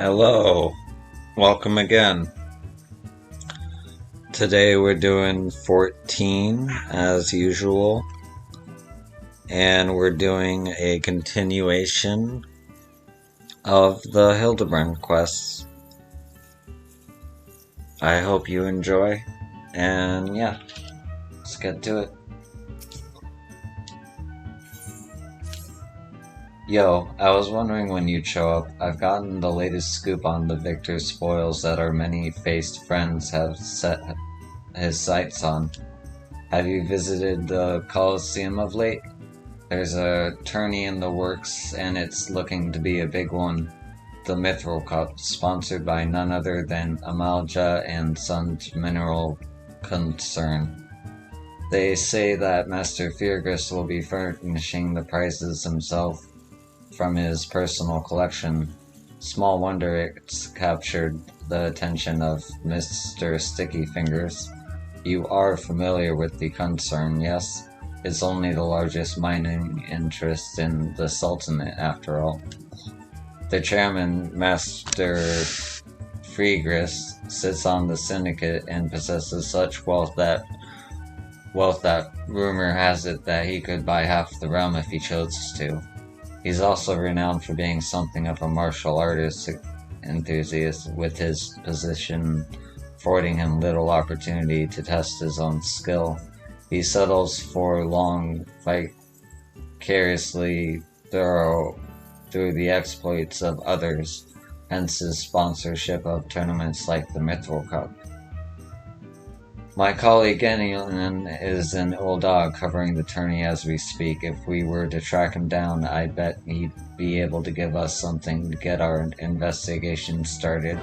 Hello, welcome again. Today we're doing 14 as usual, and we're doing a continuation of the Hildebrand quests. I hope you enjoy, and yeah, let's get to it. Yo, I was wondering when you'd show up. I've gotten the latest scoop on the victor spoils that our many-faced friends have set his sights on. Have you visited the Colosseum of late? There's a tourney in the works, and it's looking to be a big one. The Mithril Cup, sponsored by none other than Amalja and Sons Mineral Concern. They say that Master Feargus will be furnishing the prizes himself from his personal collection. Small wonder it's captured the attention of Mr. Sticky Fingers. You are familiar with the concern, yes? It's only the largest mining interest in the Sultanate, after all. The chairman, Master Freegris, sits on the syndicate and possesses such wealth that rumor has it that he could buy half the realm if he chose to. He's also renowned for being something of a martial artist enthusiast, with his position affording him little opportunity to test his own skill. He settles for long, vicariously through the exploits of others, hence his sponsorship of tournaments like the Mithril Cup. My colleague Genian is an old dog covering the tourney as we speak. If we were to track him down, I bet he'd be able to give us something to get our investigation started.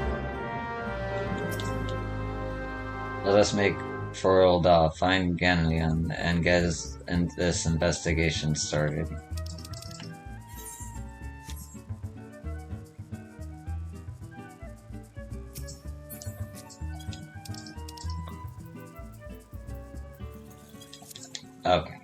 Let us make for old find Genian and get this investigation started. Okay.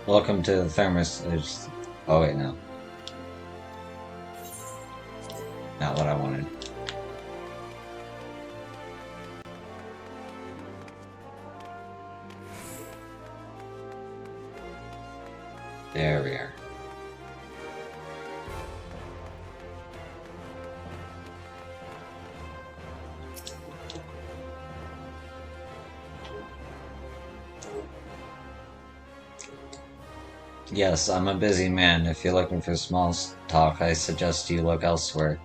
Welcome to the thermos. Oh wait, no. Not what I wanted. There we are. Yes, I'm a busy man. If you're looking for small talk, I suggest you look elsewhere.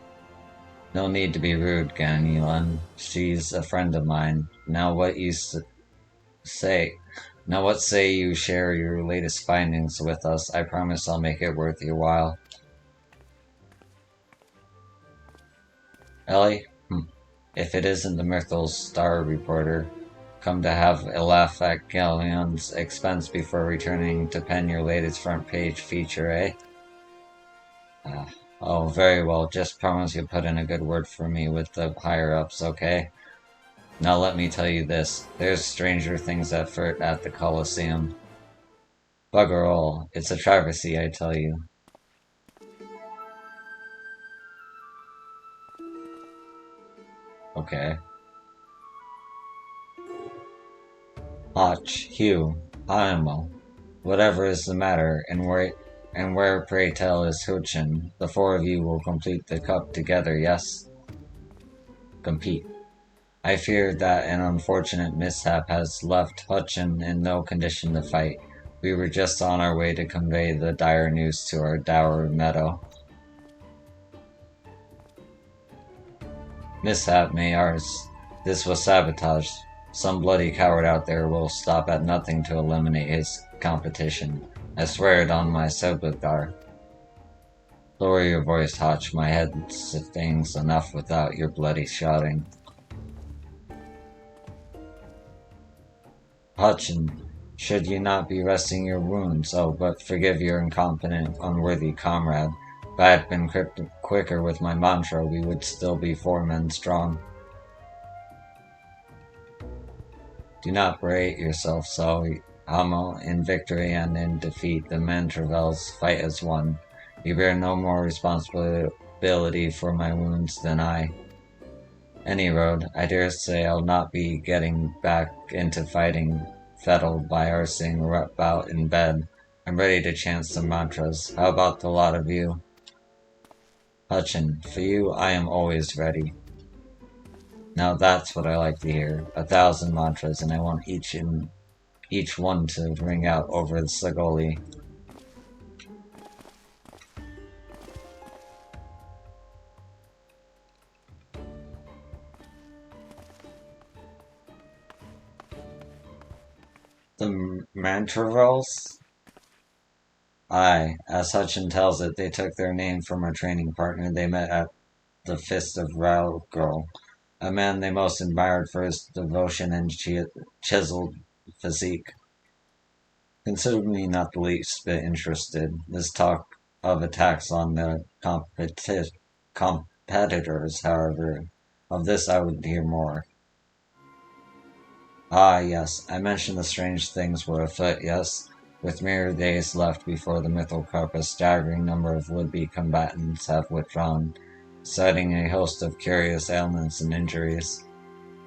No need to be rude, Ganelon. She's a friend of mine. Now what say? Now what say you share your latest findings with us? I promise I'll make it worth your while. Ellie? If it isn't the Myrtle Star Reporter, come to have a laugh at Galleon's expense before returning to pen your latest front page feature, eh? Oh, very well. Just promise you'll put in a good word for me with the higher-ups, okay? Now let me tell you this. There's stranger things afoot at the Colosseum. Bugger all. It's a travesty, I tell you. Okay. Och, Hugh, Animal, whatever is the matter, and And where, pray tell, is Huchin? The four of you will complete the cup together, yes? Compete. I fear that an unfortunate mishap has left Hutchin in no condition to fight. We were just on our way to convey the dire news to our dour meadow. Mishap, Mayars. This was sabotage. Some bloody coward out there will stop at nothing to eliminate his competition. I swear it on my Sebudgar. Lower your voice, Hotch. My head stings enough without your bloody shouting. Hutchin, should you not be resting your wounds? Oh, but forgive your incompetent, unworthy comrade. If I had been quicker with my mantra, we would still be 4 men strong. Do not berate yourself so, Hamo. In victory and in defeat, the Mantravels fight as one. You bear no more responsibility for my wounds than I. Any road, I dare say I'll not be getting back into fighting fettled by our seeing bout in bed. I'm ready to chant some mantras. How about the lot of you? Hutchin, for you I am always ready. Now that's what I like to hear. 1,000 mantras, and I want each one to ring out over the Sagoli. The Mantravels? Aye, as Hutchin tells it, they took their name from a training partner they met at the Fist of Ralgirl, a man they most admired for his devotion and chiseled physique. Consider me not the least bit interested. This talk of attacks on the competitors, however, of this I would hear more. Ah, yes, I mentioned the strange things were afoot, yes? With mere days left before the Mythal Cup, a staggering number of would-be combatants have withdrawn, citing a host of curious ailments and injuries.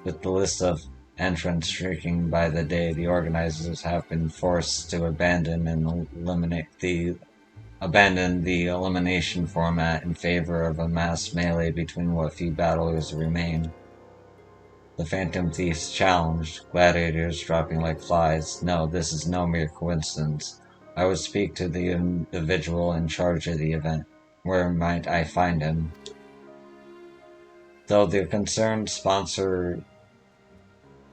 With the list of entrants shrinking by the day, the organizers have been forced to abandon the elimination format in favor of a mass melee between what few battlers remain. The Phantom Thieves challenged, gladiators dropping like flies. No, this is no mere coincidence. I would speak to the individual in charge of the event. Where might I find him? Though the concerned sponsor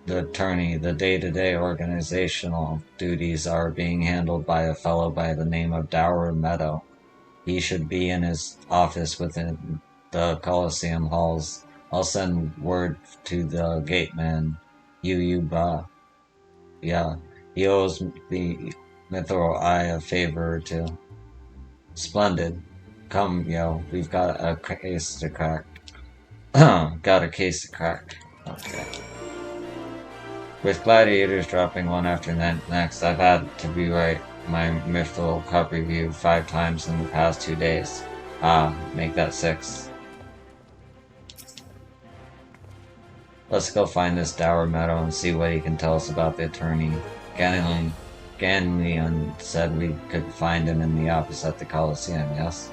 the tourney, the day-to-day organizational duties are being handled by a fellow by the name of Dour Meadow. He should be in his office within the Coliseum halls. I'll send word to the gateman, Ba. Yeah, he owes the Mithril Eye a favor or two. Splendid. Come, yo, we've got a case to crack. Got a case to crack. Okay. With gladiators dropping one after the next, I've had to rewrite my Mithril Cup review 5 times in the past 2 days. Ah, make that 6. Let's go find this Dour Meadow and see what he can tell us about the attorney. Ganleon said we could find him in the office at the Coliseum, yes?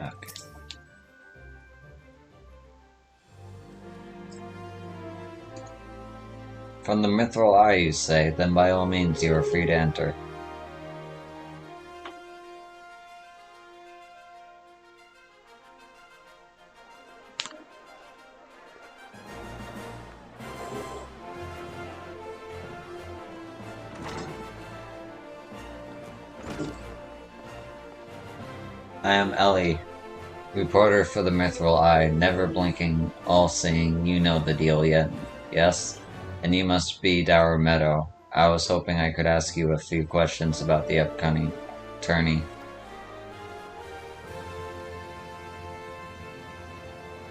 Okay. From the Mithril Eye, you say? Then by all means you are free to enter. I am Ellie, reporter for the Mithril Eye, never blinking, all-seeing, you know the deal yet. Yes? And you must be Dower Meadow. I was hoping I could ask you a few questions about the upcoming tourney.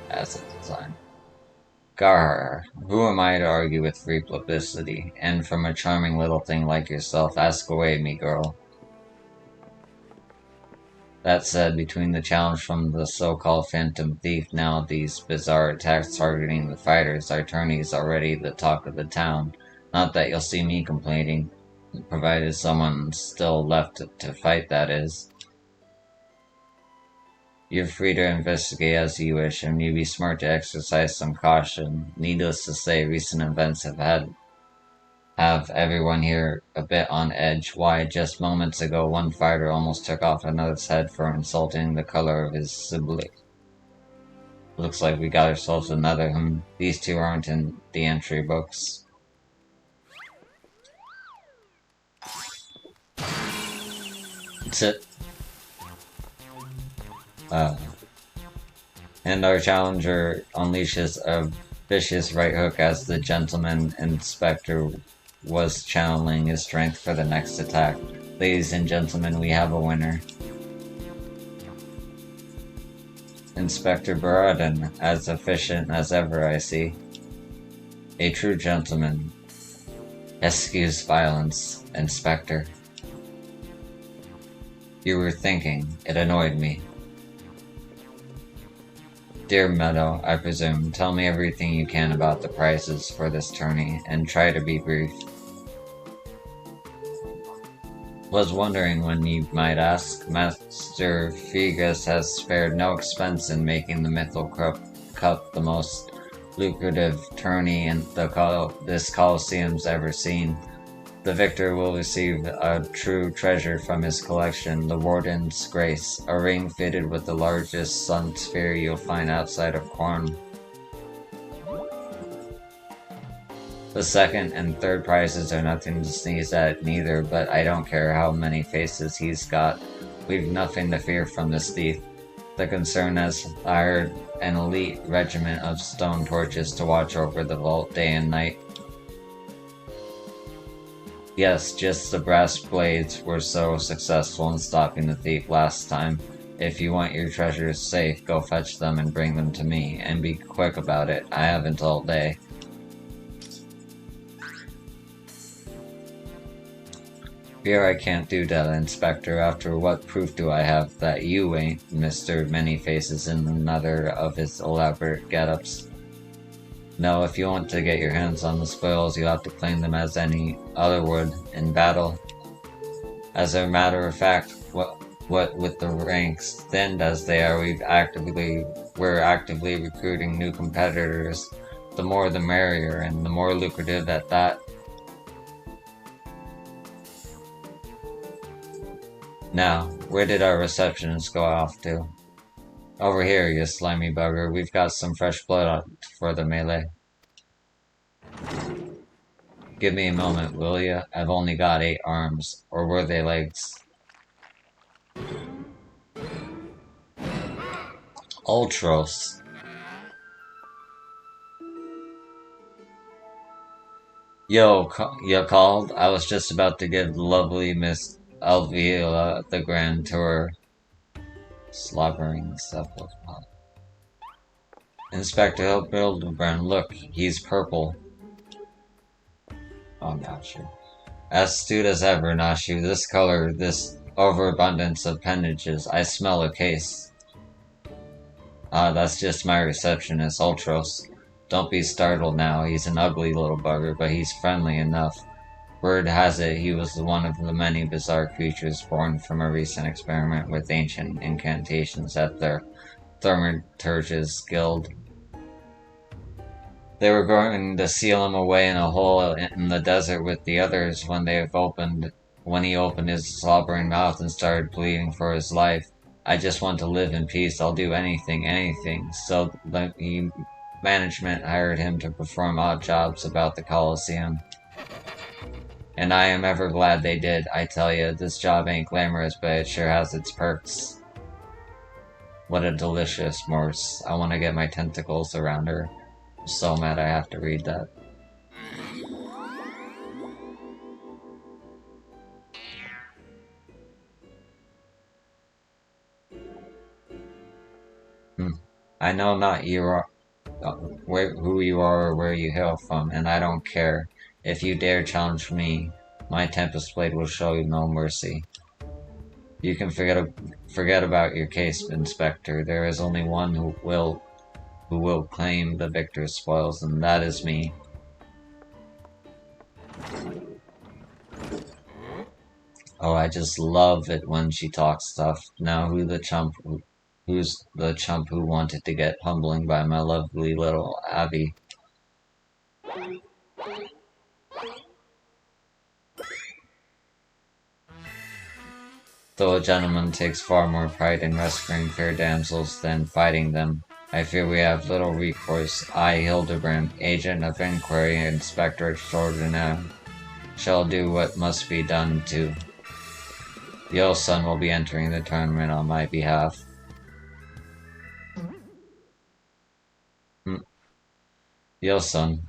As a design. Gar, who am I to argue with free publicity? And from a charming little thing like yourself, ask away, me girl. That said, between the challenge from the so-called Phantom Thief, now these bizarre attacks targeting the fighters, our tourney's already the talk of the town. Not that you'll see me complaining, provided someone's still left to fight, that is. You're free to investigate as you wish, and you'd be smart to exercise some caution. Needless to say, recent events have everyone here a bit on edge. Why, just moments ago, one fighter almost took off another's head for insulting the color of his sibling. Looks like we got ourselves another. These two aren't in the entry books. That's it. And our challenger unleashes a vicious right hook as the gentleman inspector was channeling his strength for the next attack. Ladies and gentlemen, we have a winner. Inspector Baradin, as efficient as ever, I see. A true gentleman. Excuse violence, Inspector. You were thinking. It annoyed me. Dear Meadow, I presume, tell me everything you can about the prizes for this tourney, and try to be brief. Was wondering when you might ask. Master Figas has spared no expense in making the Mythal Cup the most lucrative tourney in this Coliseum's ever seen. The victor will receive a true treasure from his collection, the Warden's Grace, a ring fitted with the largest sun sphere you'll find outside of Corn. The second and third prizes are nothing to sneeze at neither, but I don't care how many faces he's got. We've nothing to fear from this thief. The concern has hired an elite regiment of stone torches to watch over the vault day and night. Yes, just the brass blades were so successful in stopping the thief last time. If you want your treasures safe, go fetch them and bring them to me, and be quick about it. I haven't all day. Fear I can't do that, Inspector. After what proof do I have that you ain't Mr. Many Faces in another of his elaborate get-ups? No, if you want to get your hands on the spoils, you have to claim them as any other would in battle. As a matter of fact, what with the ranks thinned as they are, we're actively recruiting new competitors. The more the merrier, and the more lucrative at that. Now, where did our receptionist go off to? Over here, you slimy bugger. We've got some fresh blood for the melee. Give me a moment, will ya? I've only got 8 arms. Or were they legs? Ultros. Yo, you called? I was just about to give lovely Miss Alvila the grand tour. Slobbering cephalopod. Inspector Hildebrand, look, he's purple. Oh, gotcha. As astute as ever, Nashu. This color, this overabundance of appendages. I smell a case. Ah, that's just my receptionist, Ultros. Don't be startled now. He's an ugly little bugger, but he's friendly enough. Word has it he was one of the many bizarre creatures born from a recent experiment with ancient incantations at their Thaumaturge's Guild. They were going to seal him away in a hole in the desert with the others when he opened his slobbering mouth and started pleading for his life. I just want to live in peace. I'll do anything. So the management hired him to perform odd jobs about the Coliseum. And I am ever glad they did. I tell you, this job ain't glamorous, but it sure has its perks. What a delicious morsel. I want to get my tentacles around her. I'm so mad I have to read that. I know not you are, who you are or where you hail from, and I don't care. If you dare challenge me, my Tempest Blade will show you no mercy. You can forget about your case, Inspector. There is only one who will claim the victor's spoils, and that is me. Oh, I just love it when she talks stuff. Now who's the chump who wanted to get humbling by my lovely little Abby? Though a gentleman takes far more pride in rescuing fair damsels than fighting them, I fear we have little recourse. I, Hildebrand, agent of inquiry and inspector extraordinaire, shall do what must be done to. The old son will be entering the tournament on my behalf. The old son,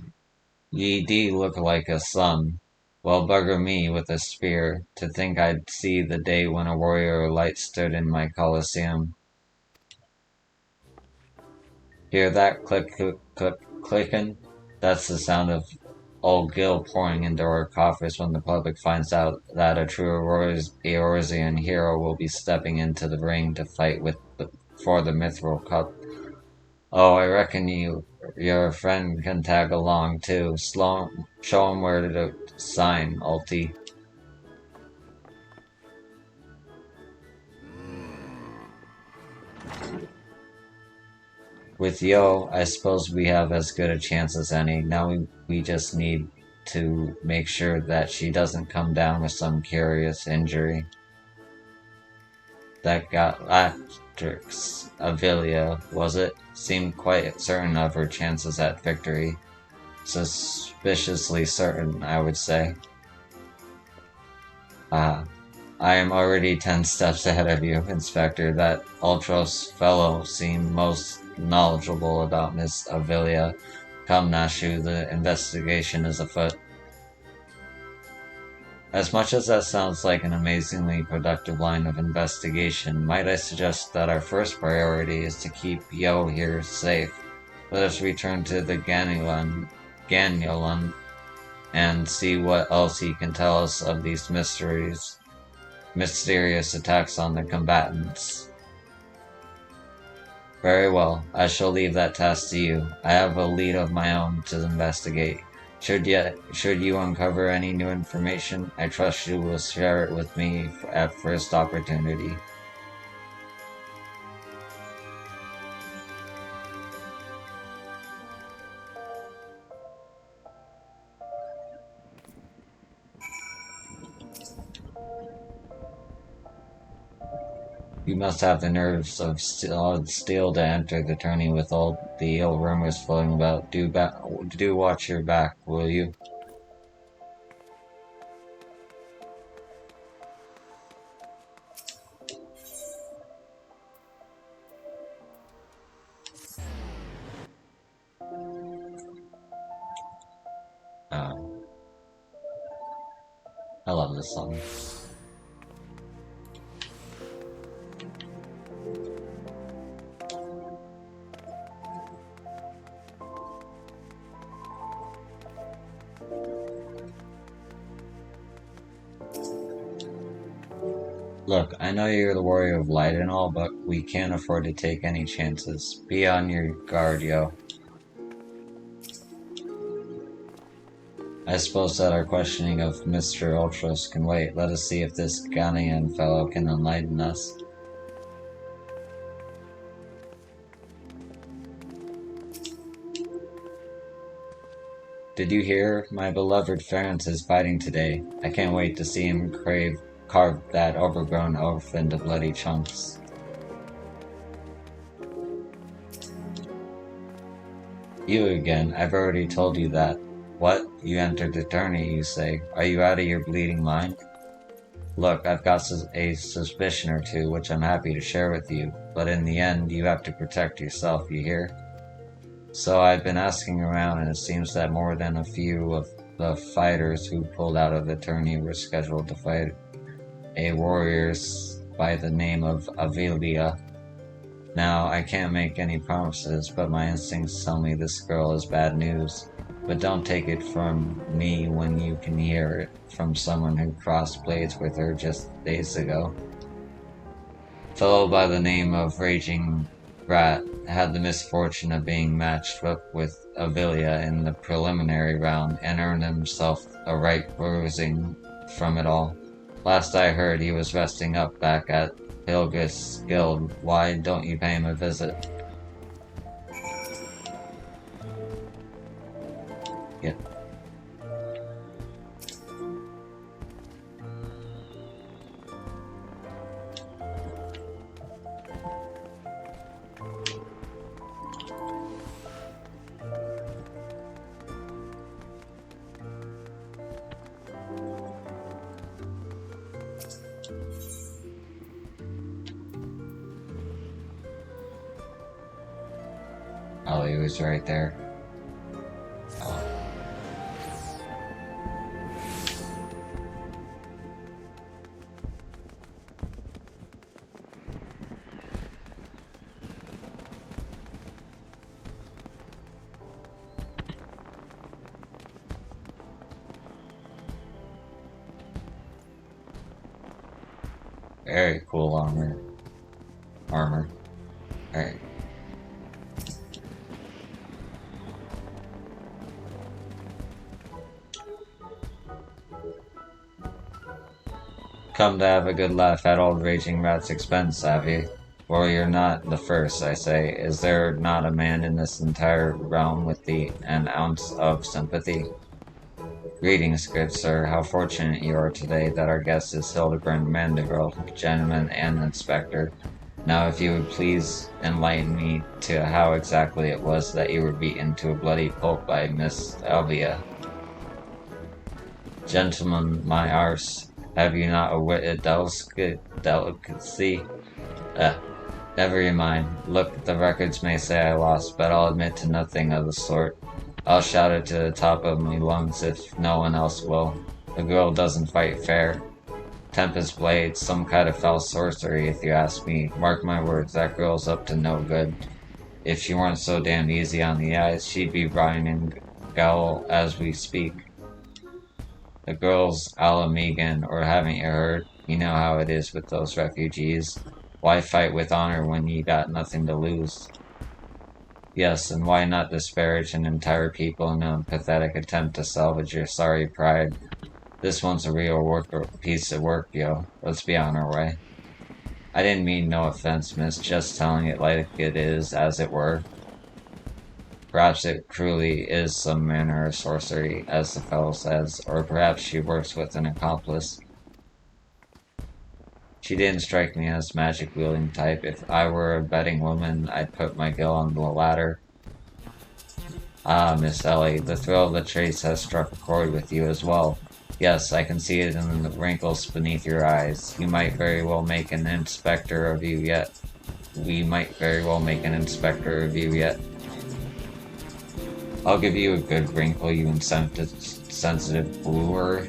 ye do look like a son. Well, bugger me with a spear, to think I'd see the day when a warrior of light stood in my Colosseum. Hear that click, click, click, clicking? That's the sound of old Gil pouring into our coffers when the public finds out that a true Eorzean hero will be stepping into the ring to fight for the Mithril Cup. Oh, I reckon your friend can tag along too. Show him where to sign, Alti. With Yo, I suppose we have as good a chance as any. Now we just need to make sure that she doesn't come down with some curious injury. That Galactrix Avilia, was it? Seemed quite certain of her chances at victory. Suspiciously certain, I would say. I am already 10 steps ahead of you, Inspector. That Ultros fellow seemed most knowledgeable about Miss Avilia. Come, Nashu, the investigation is afoot. As much as that sounds like an amazingly productive line of investigation, might I suggest that our first priority is to keep Yo here safe. Let us return to the Ganylon and see what else he can tell us of these mysterious attacks on the combatants. Very well, I shall leave that task to you. I have a lead of my own to investigate. Should you uncover any new information, I trust you will share it with me at first opportunity. You must have the nerves of steel to enter the tourney with all the ill rumors floating about. Do watch your back, will you? I love this song. Look, I know you're the warrior of light and all, but we can't afford to take any chances. Be on your guard, Yo. I suppose that our questioning of Mr. Ultros can wait. Let us see if this Ghanaian fellow can enlighten us. Did you hear? My beloved Ferenc is fighting today. I can't wait to see him carve that overgrown oaf into bloody chunks. You again. I've already told you that. What? You entered the tourney, you say? Are you out of your bleeding mind? Look, I've got a suspicion or two which I'm happy to share with you, but in the end, you have to protect yourself, you hear? So I've been asking around, and it seems that more than a few of the fighters who pulled out of the tourney were scheduled to fight a warrior by the name of Avelia. Now, I can't make any promises, but my instincts tell me this girl is bad news. But don't take it from me when you can hear it from someone who crossed blades with her just days ago. A fellow by the name of Raging Rat had the misfortune of being matched up with Avelia in the preliminary round and earned himself a right bruising from it all. Last I heard, he was resting up back at Hilgus Guild. Why don't you pay him a visit? Yeah. Oh, he was right there. Oh. Very cool armor. Alright. Come to have a good laugh at old Raging Rat's expense, have you? Well, you're not the first, I say. Is there not a man in this entire realm with an ounce of sympathy? Greetings, good sir. How fortunate you are today that our guest is Hildebrand Mandigrel, gentleman and inspector. Now, if you would please enlighten me to how exactly it was that you were beaten to a bloody pulp by Miss Alvia. Gentlemen, my arse. Have you not a wit of delicacy? Never you mind. Look, the records may say I lost, but I'll admit to nothing of the sort. I'll shout it to the top of my lungs if no one else will. The girl doesn't fight fair. Tempest Blade, some kind of foul sorcery if you ask me. Mark my words, that girl's up to no good. If she weren't so damn easy on the eyes, she'd be riding Gowl as we speak. The girl's Alamegan, or haven't you heard? You know how it is with those refugees. Why fight with honor when you got nothing to lose? Yes, and why not disparage an entire people in a pathetic attempt to salvage your sorry pride? This one's a real piece of work, yo. Let's be on our way. I didn't mean no offense, miss, just telling it like it is, as it were. Perhaps it truly is some manner of sorcery, as the fellow says, or perhaps she works with an accomplice. She didn't strike me as magic-wielding type. If I were a betting woman, I'd put my gill on the ladder. Ah, Miss Ellie, the thrill of the chase has struck a chord with you as well. Yes, I can see it in the wrinkles beneath your eyes. You might very well make an inspector of you yet. We might very well make an inspector of you yet. I'll give you a good wrinkle, you sensitive bluer.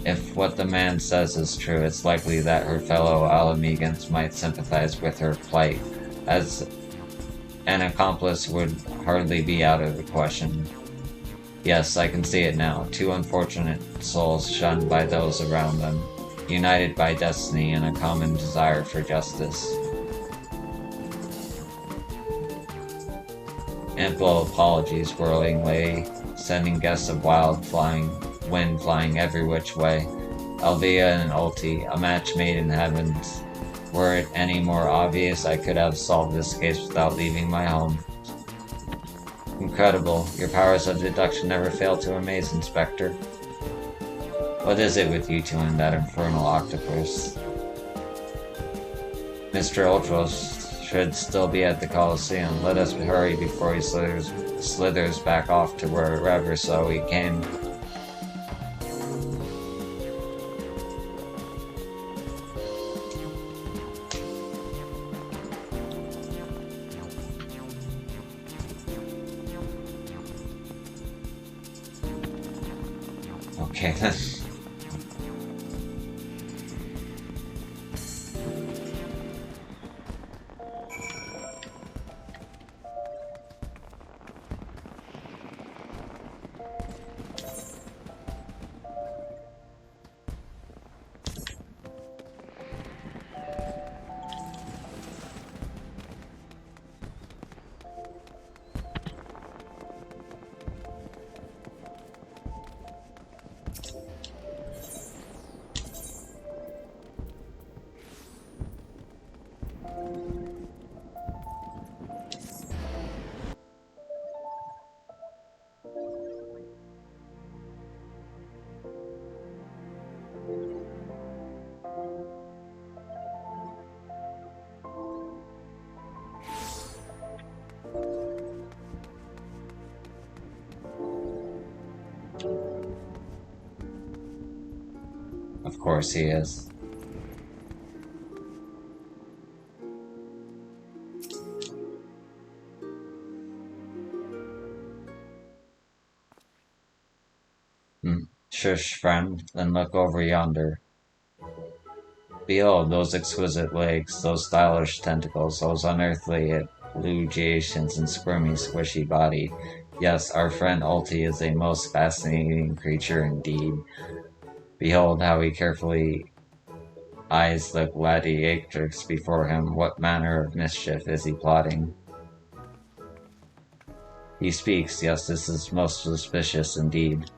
If what the man says is true, it's likely that her fellow Alamegans might sympathize with her plight, as an accomplice would hardly be out of the question. Yes, I can see it now. Two unfortunate souls shunned by those around them, united by destiny and a common desire for justice. Ample apologies, whirling lady, sending gusts of wind flying every which way. Alvia and Ulti, a match made in heavens. Were it any more obvious, I could have solved this case without leaving my home. Incredible. Your powers of deduction never fail to amaze, Inspector. What is it with you two and that infernal octopus? Mr. Ultros should still be at the Coliseum. Let us hurry before he slithers back off to wherever so he came. Okay then. Of course he is. Shush, friend, then look over yonder. Behold, those exquisite legs, those stylish tentacles, those unearthly elongations and squirmy, squishy body. Yes, our friend Ulti is a most fascinating creature indeed. Behold how he carefully eyes the gladiatrix before him. What manner of mischief is he plotting? He speaks, yes, this is most suspicious indeed.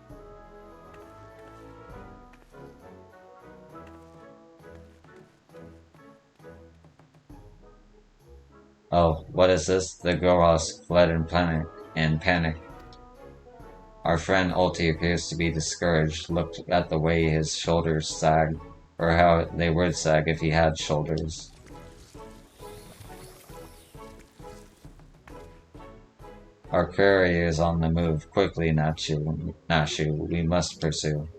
Oh, what is this? The Goros fled in panic. Our friend Ulti appears to be discouraged. Look at the way his shoulders sag, or how they would sag if he had shoulders. Our courier is on the move. Quickly, Nashu, we must pursue.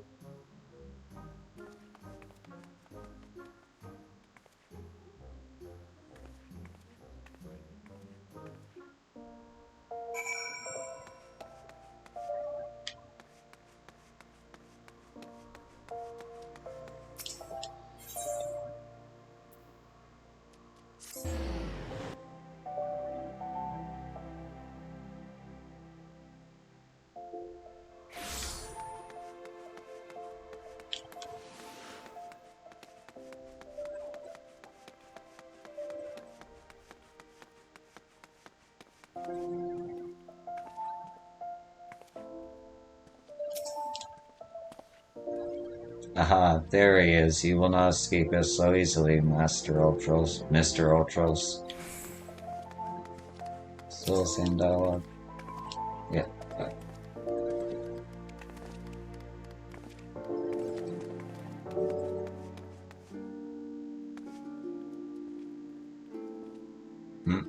Aha, there he is. You will not escape us so easily, Mr. Ultros. Still the same dialogue. Yeah. Hmm.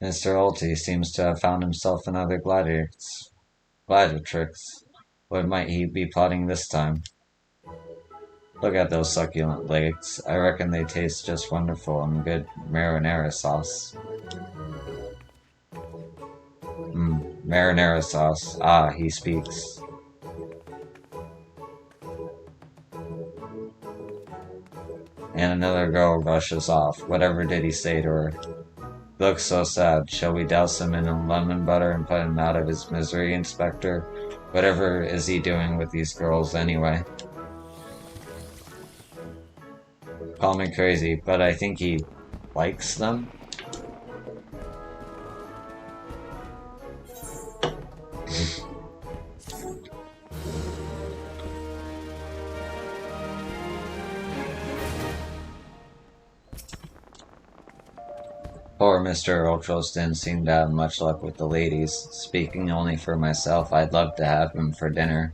Mr. Ulti seems to have found himself another gladiatrix. What might he be plotting this time? Look at those succulent legs. I reckon they taste just wonderful in good marinara sauce. Marinara sauce. Ah, he speaks. And another girl rushes off. Whatever did he say to her? He looks so sad. Shall we douse him in lemon butter and put him out of his misery, Inspector? Whatever is he doing with these girls anyway? Call me crazy, but I think he likes them? Poor Mr. Ultros didn't seem to have much luck with the ladies. Speaking only for myself, I'd love to have him for dinner.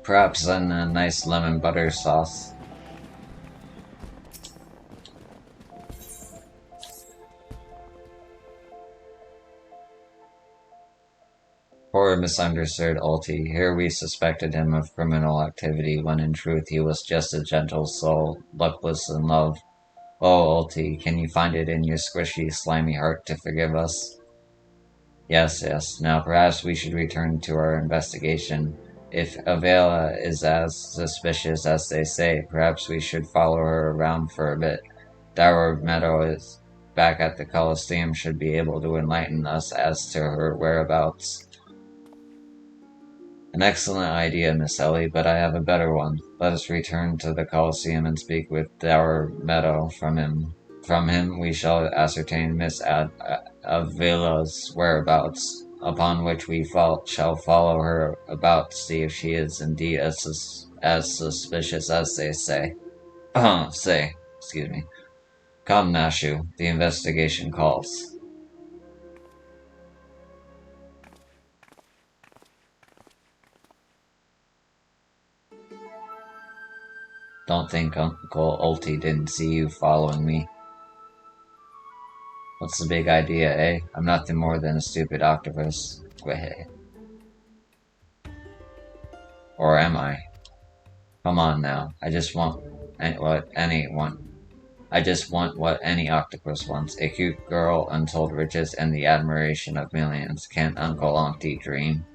Perhaps in a nice lemon butter sauce. Poor misunderstood Ulti. Here we suspected him of criminal activity, when in truth he was just a gentle soul, luckless in love. Oh, Ulti, can you find it in your squishy, slimy heart to forgive us? Yes, yes. Now perhaps we should return to our investigation. If Avela is as suspicious as they say, perhaps we should follow her around for a bit. Dower Meadow is back at the Colosseum should be able to enlighten us as to her whereabouts. An excellent idea, Miss Ellie, but I have a better one. Let us return to the Colosseum and speak with Dower Meadow from him. From him we shall ascertain Miss Avela's whereabouts, upon which we shall follow her about to see if she is indeed as suspicious as they say. Excuse me. Come, Nashu, the investigation calls. Don't think Uncle Ulti didn't see you following me. What's the big idea, eh? I'm nothing more than a stupid octopus. Or am I? Come on now. I just want what any octopus wants. A cute girl, untold riches, and the admiration of millions. Can't Uncle Auntie dream?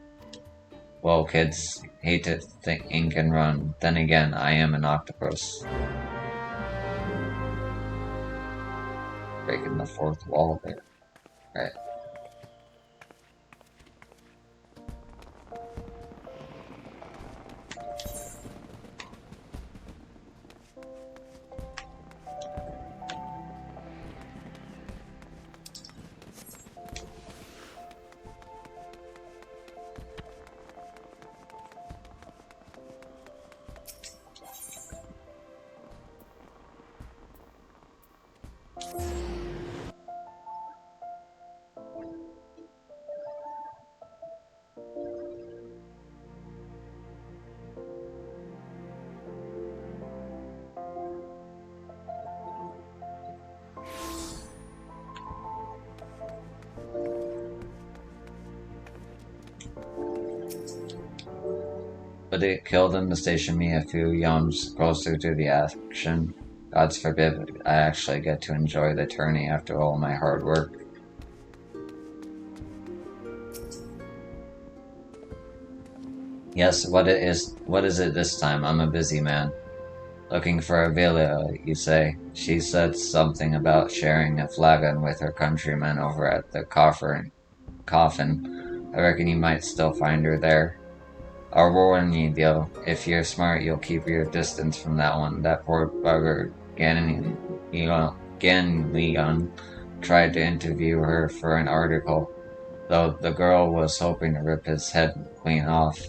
Well, kids, hate to think and run. Then again, I am an octopus. Breaking the fourth wall there. Right. But it killed him to station me a few yums closer to the action. God's forbid I actually get to enjoy the tourney after all my hard work. Yes, what is it this time? I'm a busy man. Looking for Avelia, you say. She said something about sharing a flagon with her countrymen over at the coffin. I reckon you might still find her there. I'll warn you though, if you're smart you'll keep your distance from that one. That poor bugger Ganleon tried to interview her for an article, though the girl was hoping to rip his head clean off.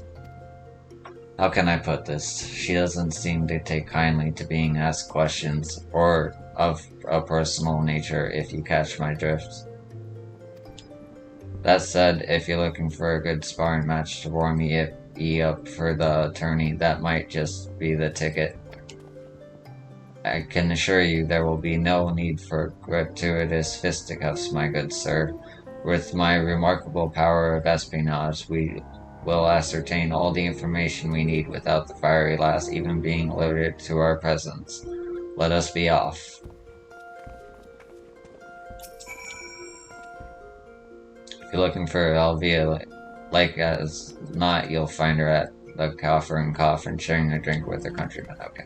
How can I put this? She doesn't seem to take kindly to being asked questions, or of a personal nature, if you catch my drift. That said, if you're looking for a good sparring match to warm ye up for the tourney, that might just be the ticket. I can assure you there will be no need for gratuitous fisticuffs, my good sir. With my remarkable power of espionage, we will ascertain all the information we need without the fiery lass even being alerted to our presence. Let us be off. If you're looking for Alvia, like as not, you'll find her at the coffin sharing a drink with her countrymen. Okay.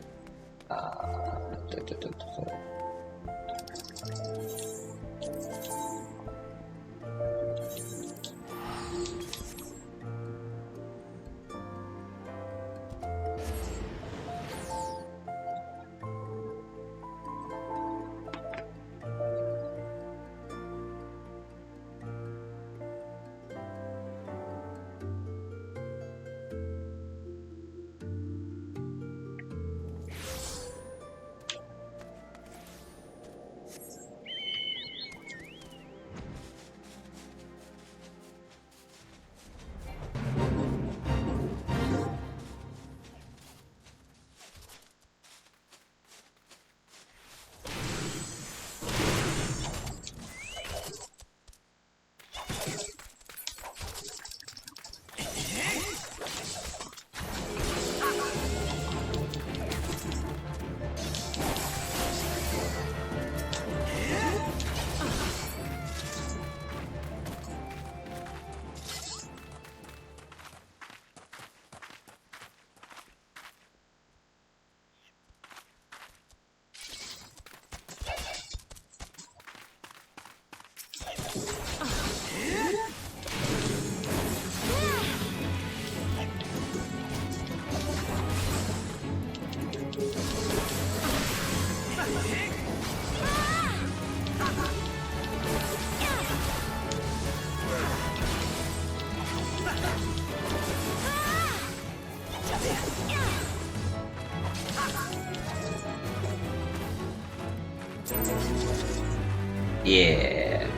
Yeah.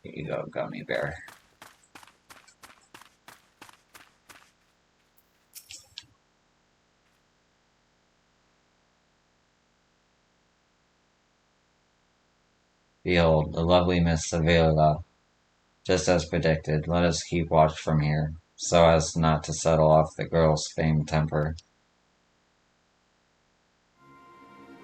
Here you go, gummy bear. Behold, the lovely Miss Sevilla. Just as predicted, let us keep watch from here, so as not to settle off the girl's famed temper.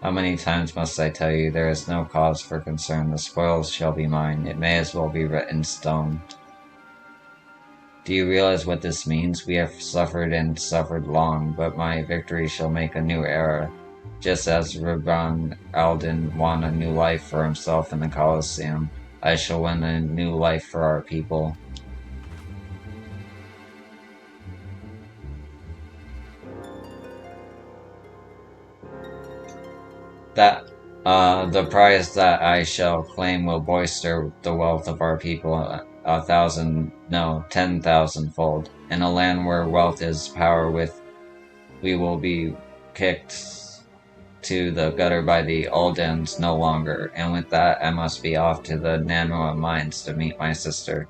How many times must I tell you there is no cause for concern, the spoils shall be mine, it may as well be written in stone. Do you realize what this means? We have suffered and suffered long, but my victory shall make a new era. Just as Rabban Alden won a new life for himself in the Colosseum, I shall win a new life for our people. That the prize that I shall claim will bolster the wealth of our people 10,000-fold. In a land where wealth is power, we will be kicked to the gutter by the Aldens no longer, and with that I must be off to the Nanua mines to meet my sister.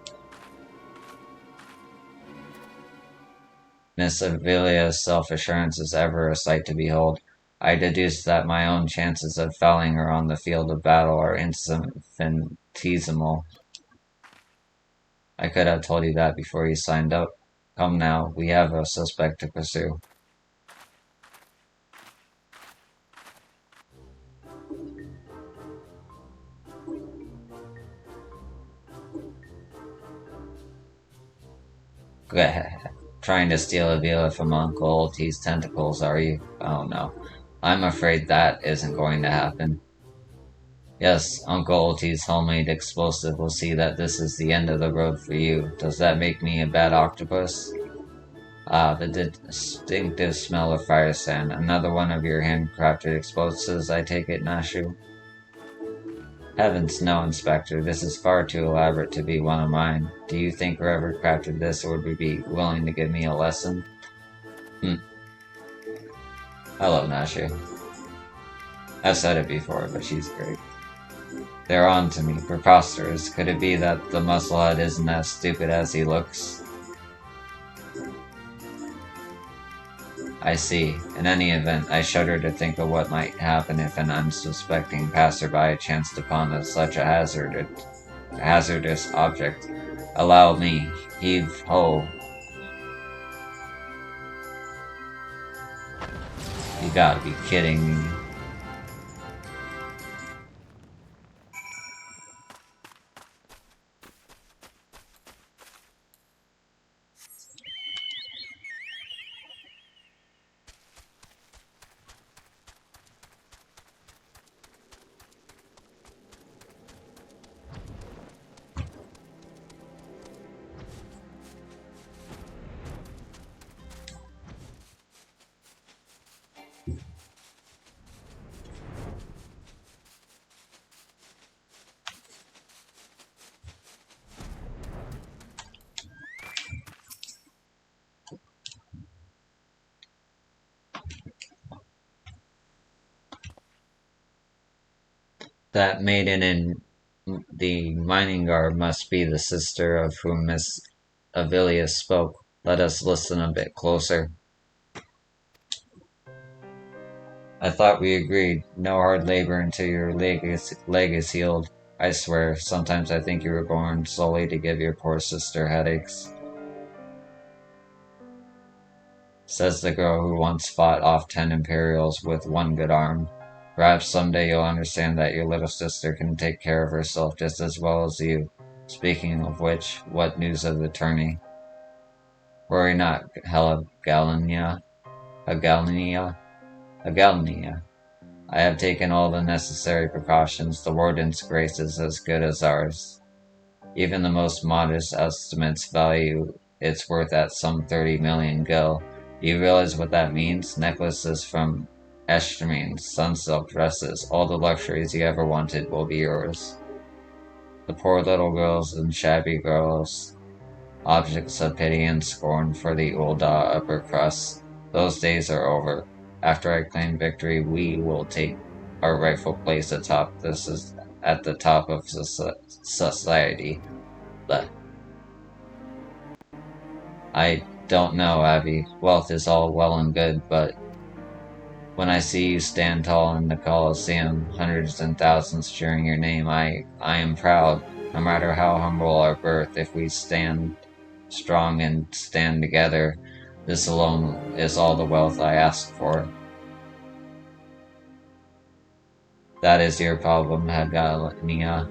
Miss Avilia's self-assurance is ever a sight to behold. I deduce that my own chances of felling her on the field of battle are infinitesimal. I could have told you that before you signed up. Come now, we have a suspect to pursue. Trying to steal a villa from Uncle Oltie's tentacles, are you? Oh no. I'm afraid that isn't going to happen. Yes, Uncle Oltie's homemade explosive will see that this is the end of the road for you. Does that make me a bad octopus? Ah, the distinctive smell of fire sand. Another one of your handcrafted explosives, I take it, Nashu? Heavens no, Inspector, this is far too elaborate to be one of mine. Do you think whoever crafted this would be willing to give me a lesson? I love Nashu. I've said it before, but she's great. They're on to me. Preposterous. Could it be that the musclehead isn't as stupid as he looks? I see. In any event, I shudder to think of what might happen if an unsuspecting passerby chanced upon such a hazardous object. Allow me. Heave ho. You gotta be kidding me. That maiden in the mining garb must be the sister of whom Miss Avilia spoke. Let us listen a bit closer. I thought we agreed. No hard labor until your leg is healed. I swear, sometimes I think you were born solely to give your poor sister headaches. Says the girl who once fought off 10 Imperials with one good arm. Perhaps someday you'll understand that your little sister can take care of herself just as well as you. Speaking of which, what news of the tourney? Worry not, Galania. I have taken all the necessary precautions. The warden's grace is as good as ours. Even the most modest estimates value its worth at some 30 million gil. Do you realize what that means? Necklaces from Estremines, sunsilk dresses, all the luxuries you ever wanted will be yours. The poor little girls and shabby girls, objects of pity and scorn for the Ul'dah upper crust, those days are over. After I claim victory, we will take our rightful place atop. This is at the top of society. But I don't know, Abby. Wealth is all well and good, but when I see you stand tall in the Colosseum, hundreds and thousands cheering your name, I am proud. No matter how humble our birth, if we stand strong and stand together, this alone is all the wealth I ask for. That is your problem, Hagania.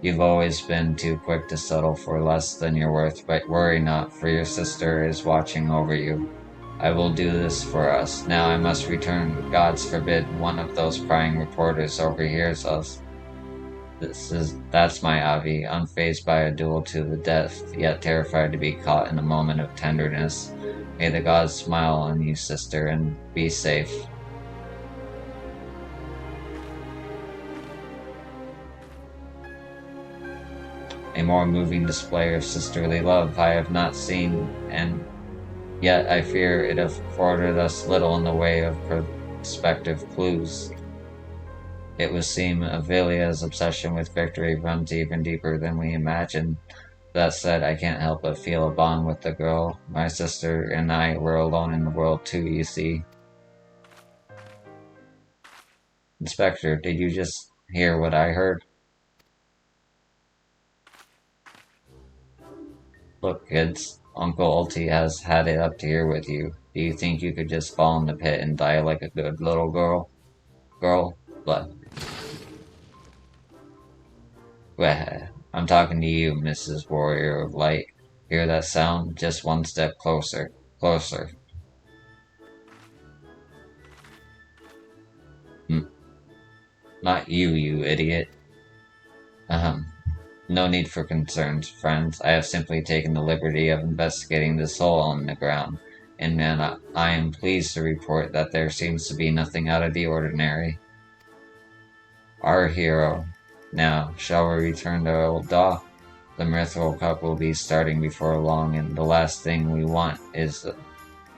You've always been too quick to settle for less than you're worth, but worry not, for your sister is watching over you. I will do this for us. Now I must return. Gods forbid one of those prying reporters overhears us. That's my Avi, unfazed by a duel to the death, yet terrified to be caught in a moment of tenderness. May the gods smile on you, sister, and be safe. A more moving display of sisterly love I have not seen, and yet I fear it afforded us little in the way of prospective clues. It would seem Avilia's obsession with victory runs even deeper than we imagined. That said, I can't help but feel a bond with the girl. My sister and I were alone in the world too, you see. Inspector, did you just hear what I heard? Look, kids, Uncle Ulti has had it up to here with you. Do you think you could just fall in the pit and die like a good little girl? But well, I'm talking to you, Mrs. Warrior of Light. Hear that sound? Just one step closer. Closer. Not you, you idiot. Ahem. No need for concerns, friends. I have simply taken the liberty of investigating this hole in the ground, and man, I am pleased to report that there seems to be nothing out of the ordinary. Our hero. Now, shall we return to Old Daw? The Mithril Cup will be starting before long, and the last thing we want is,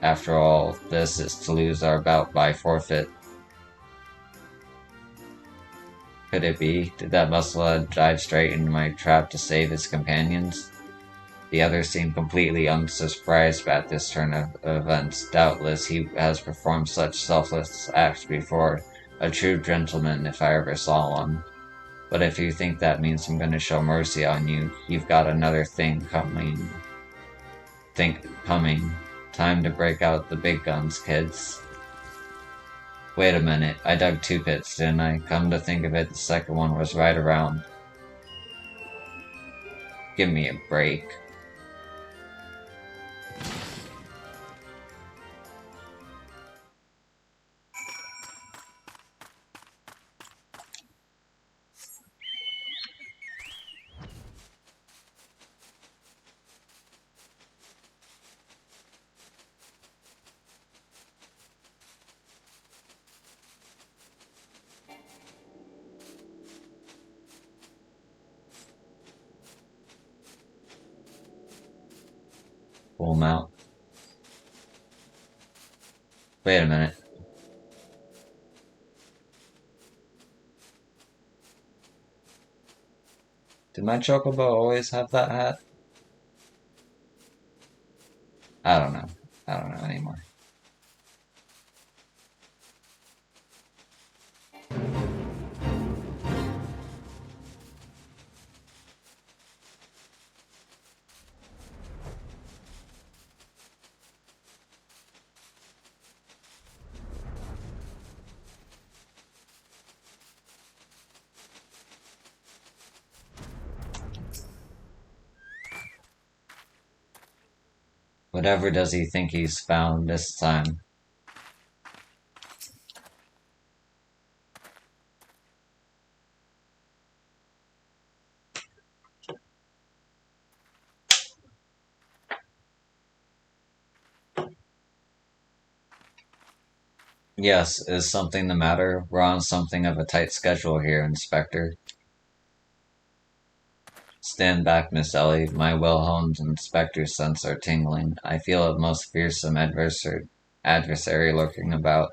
after all this, is to lose our bout by forfeit. Could it be? Did that musclehead dive straight into my trap to save his companions? The others seemed completely unsurprised at this turn of events. Doubtless he has performed such selfless acts before. A true gentleman, if I ever saw one. But if you think that means I'm going to show mercy on you, you've got another thing coming. Time to break out the big guns, kids. Wait a minute, I dug 2 pits, didn't I? Come to think of it, the second one was right around. Give me a break. Full mount. Wait a minute. Did my chocobo always have that hat? I don't know. I don't know anymore. Whatever does he think he's found this time? Yes, is something the matter? We're on something of a tight schedule here, Inspector. Stand back, Miss Ellie. My well-honed inspector sense are tingling. I feel a most fearsome adversary lurking about.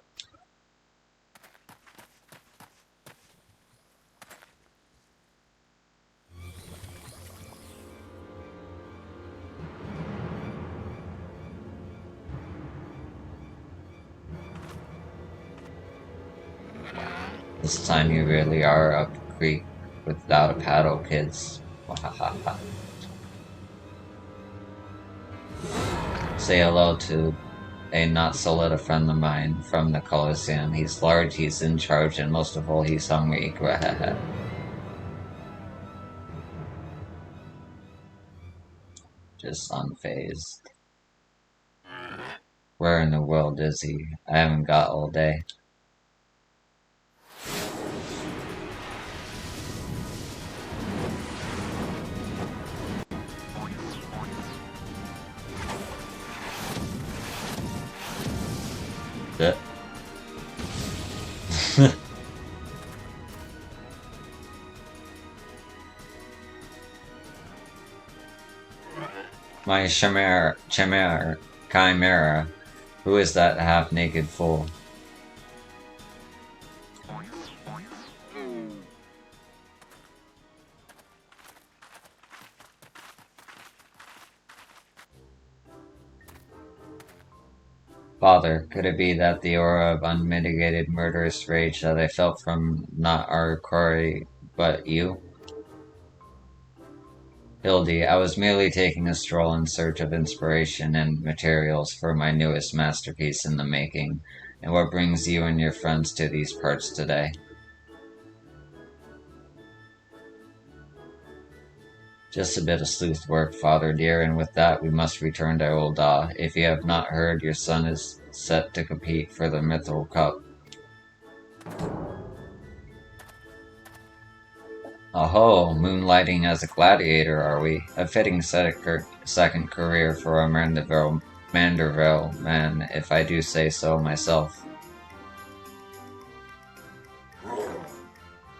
This time you really are up the creek without a paddle, kids. Wahahaha. Say hello to a not-so-little friend of mine from the Coliseum. He's large, he's in charge, and most of all, he's hungry. Just unfazed. Where in the world is he? I haven't got all day. My chimera, who is that half-naked fool? Father, could it be that the aura of unmitigated murderous rage that I felt from not our quarry, but you? Hildy, I was merely taking a stroll in search of inspiration and materials for my newest masterpiece in the making. And what brings you and your friends to these parts today? Just a bit of sleuth work, father dear, and with that we must return to Ul'dah. If you have not heard, your son is set to compete for the Mithril Cup. Oh, moonlighting as a gladiator, are we? A fitting second career for a Manderville man, if I do say so myself.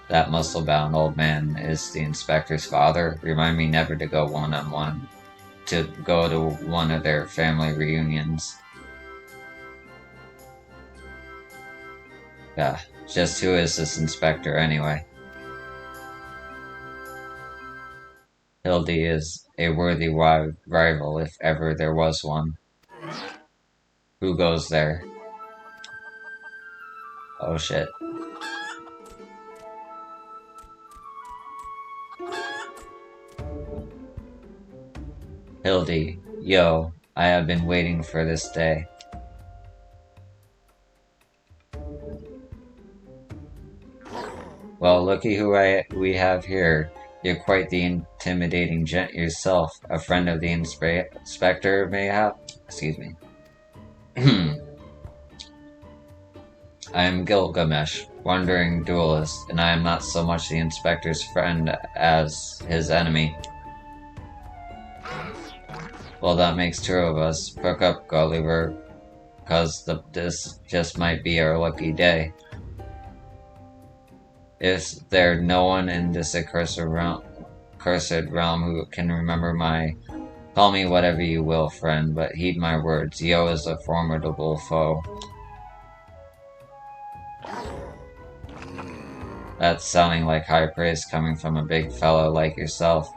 That muscle-bound old man is the inspector's father. Remind me never to go one-on-one, to go to one of their family reunions. Yeah, just who is this inspector anyway? Hildy is a worthy rival if ever there was one. Who goes there? Oh shit. Hildy, yo, I have been waiting for this day. Well, looky who we have here. You're quite the intimidating gent yourself. A friend of the inspector, mayhap? Excuse me. I am Gilgamesh, wandering duelist, and I am not so much the inspector's friend as his enemy. Well, that makes two of us. Perk up, Gulliver, cause this just might be our lucky day. Is there no one in this accursed realm who can remember my... Call me whatever you will, friend, but heed my words. Yo is a formidable foe. That's sounding like high praise coming from a big fellow like yourself.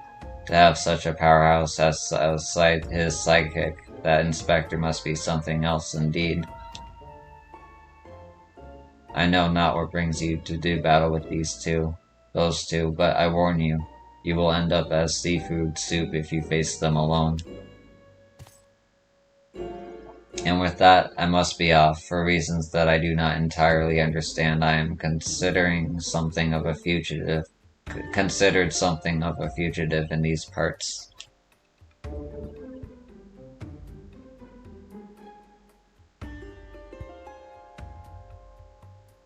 To have such a powerhouse as his sidekick, that inspector must be something else indeed. I know not what brings you to do battle with those two, but I warn you, you will end up as seafood soup if you face them alone. And with that, I must be off. For reasons that I do not entirely understand, I am considered something of a fugitive in these parts.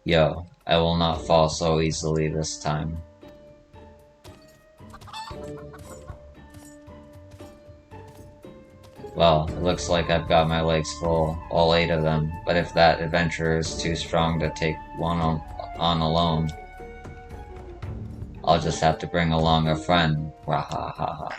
Yo, I will not fall so easily this time. Well, it looks like I've got my legs full, all 8 of them, but if that adventurer is too strong to take one on alone, I'll just have to bring along a friend. Wahahaha.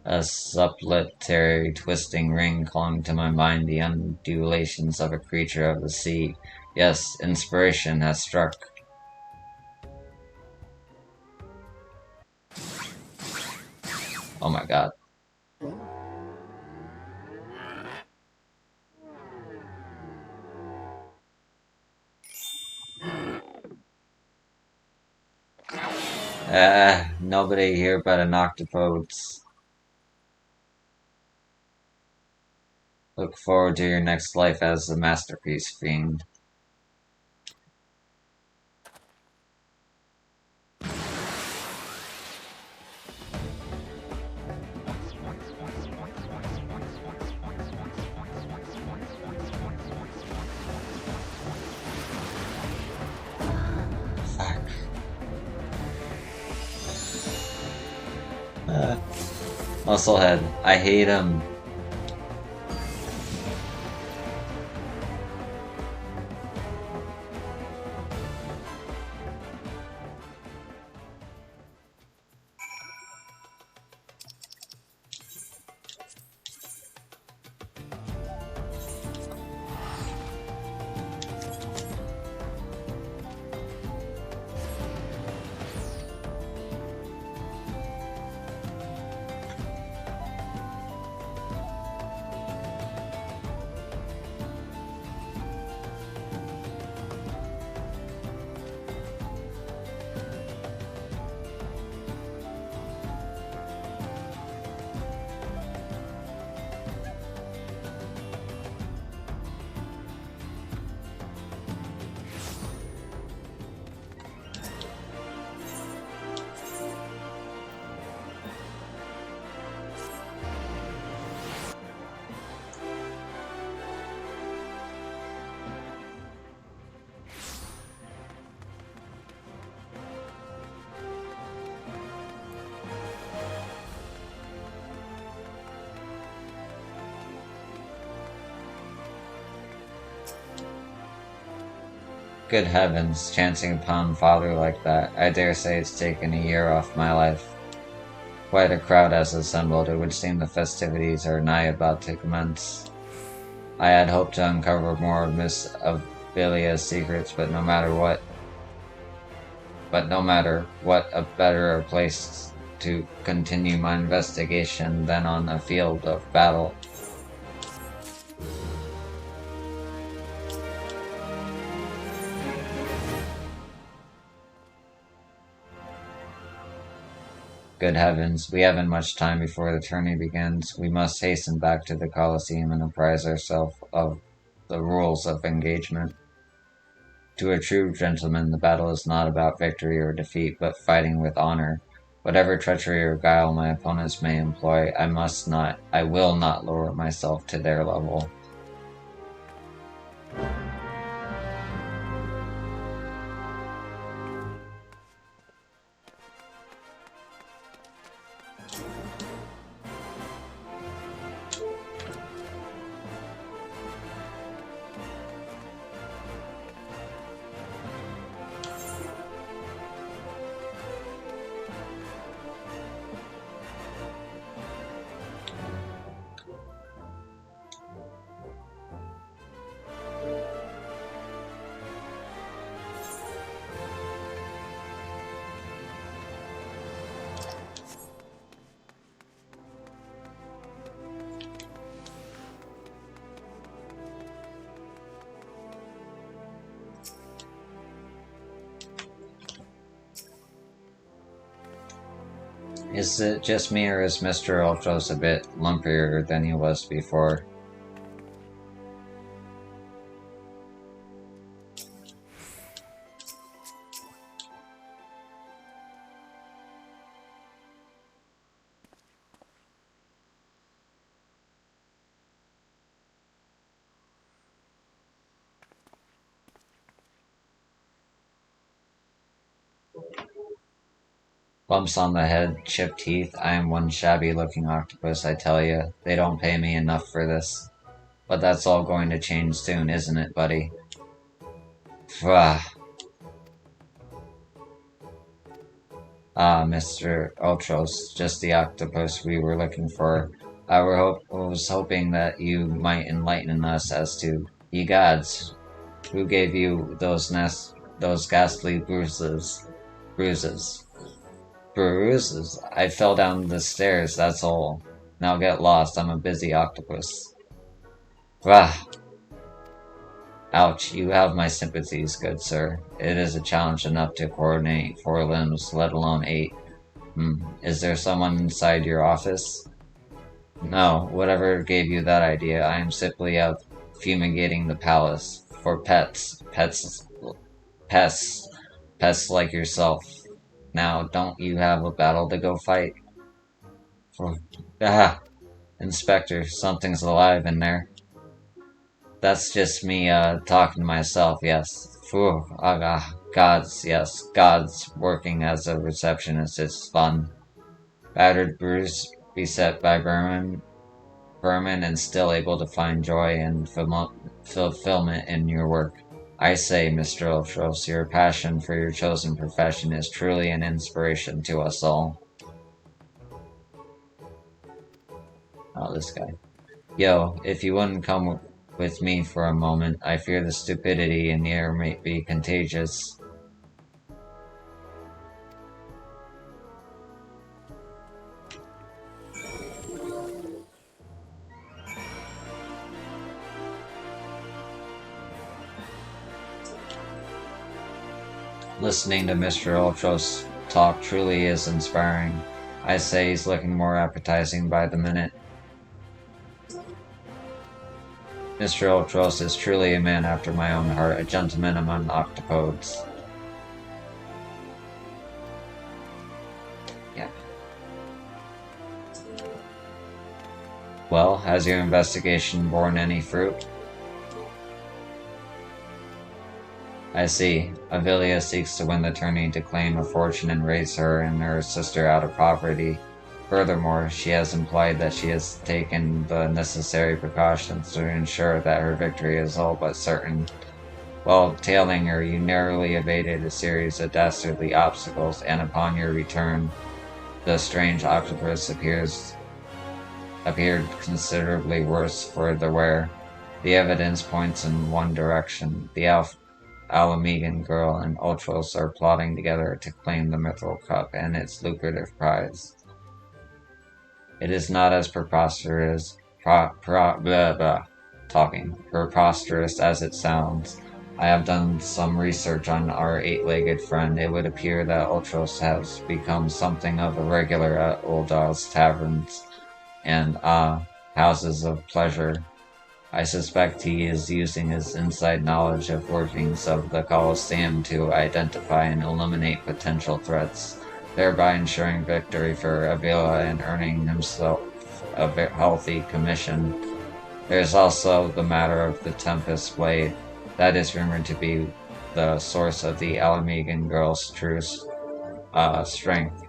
A supplementary twisting ring clung to my mind, the undulations of a creature of the sea. Yes, inspiration has struck. Oh my god. Nobody here but an octopus. Look forward to your next life as a masterpiece fiend. Fuck. Musclehead, I hate him. Good heavens, chancing upon father like that. I dare say it's taken a year off my life. Quite a crowd has assembled. It would seem the festivities are nigh about to commence. I had hoped to uncover more of Miss Avilia's secrets, but no matter what, a better place to continue my investigation than on a field of battle. Good heavens, we haven't much time before the tourney begins. We must hasten back to the Colosseum and apprise ourselves of the rules of engagement. To a true gentleman, the battle is not about victory or defeat, but fighting with honor. Whatever treachery or guile my opponents may employ, I will not lower myself to their level. Is it just me, or is Mr. Ultros a bit lumpier than he was before? Bumps on the head, chipped teeth. I am one shabby-looking octopus, I tell you. They don't pay me enough for this. But that's all going to change soon, isn't it, buddy? Pfah. Ah, Mr. Ultros, just the octopus we were looking for. Was hoping that you might enlighten us as to, ye gods, who gave you those ghastly bruises. Bruises. I fell down the stairs, that's all. Now get lost, I'm a busy octopus. Rah! Ouch, you have my sympathies, good sir. It is a challenge enough to coordinate 4 limbs, let alone 8. Is there someone inside your office? No, whatever gave you that idea, I am simply out fumigating the palace. For pests, pests like yourself. Now, don't you have a battle to go fight? For, ah, Inspector, something's alive in there. That's just me, talking to myself, yes. Phew, gods, yes, gods working as a receptionist is fun. Battered, bruised, beset by vermin, and still able to find joy and fulfillment in your work. I say, Mr. Ultros, your passion for your chosen profession is truly an inspiration to us all. Oh, this guy. Yo, if you wouldn't come with me for a moment, I fear the stupidity in the air may be contagious. Listening to Mr. Ultros talk truly is inspiring. I say he's looking more appetizing by the minute. Mr. Ultros is truly a man after my own heart, a gentleman among octopodes. Yeah. Well, has your investigation borne any fruit? I see. Avilia seeks to win the tourney to claim a fortune and raise her and her sister out of poverty. Furthermore, she has implied that she has taken the necessary precautions to ensure that her victory is all but certain. While tailing her, you narrowly evaded a series of dastardly obstacles, and upon your return, the strange octopus appeared considerably worse for the wear. The evidence points in one direction. The Alamegan girl and Ultros are plotting together to claim the Mithril Cup and its lucrative prize. It is not as preposterous as it sounds. I have done some research on our 8-legged friend. It would appear that Ultros has become something of a regular at Uldar's taverns and houses of pleasure. I suspect he is using his inside knowledge of workings of the Colosseum to identify and eliminate potential threats, thereby ensuring victory for Avila and earning himself a healthy commission. There's also the matter of the Tempest Blade. That is rumored to be the source of the Alamegan girl's true strength.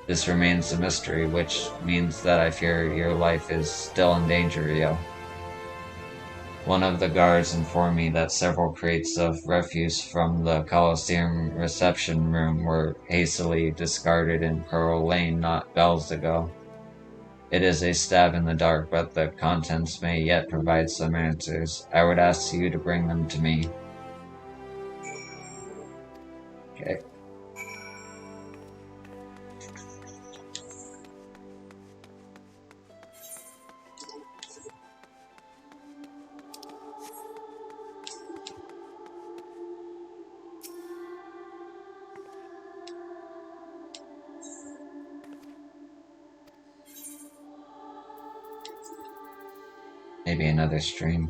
This remains a mystery, which means that I fear your life is still in danger, Rio. One of the guards informed me that several crates of refuse from the Colosseum reception room were hastily discarded in Pearl Lane not bells ago. It is a stab in the dark, but the contents may yet provide some answers. I would ask you to bring them to me. Okay. Maybe another stream.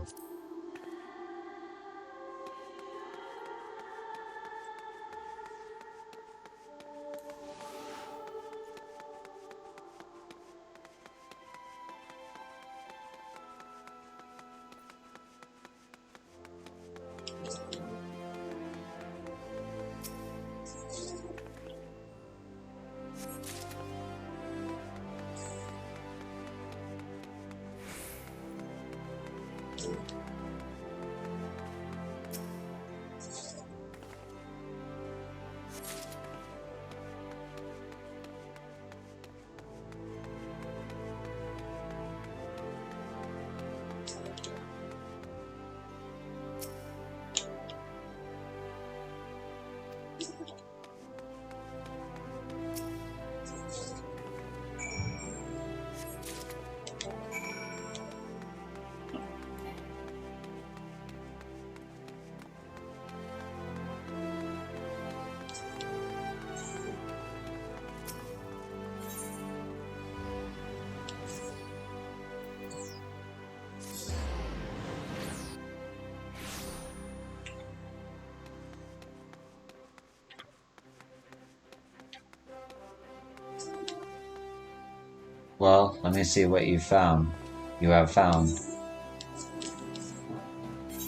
Well, let me see what you found. You have found.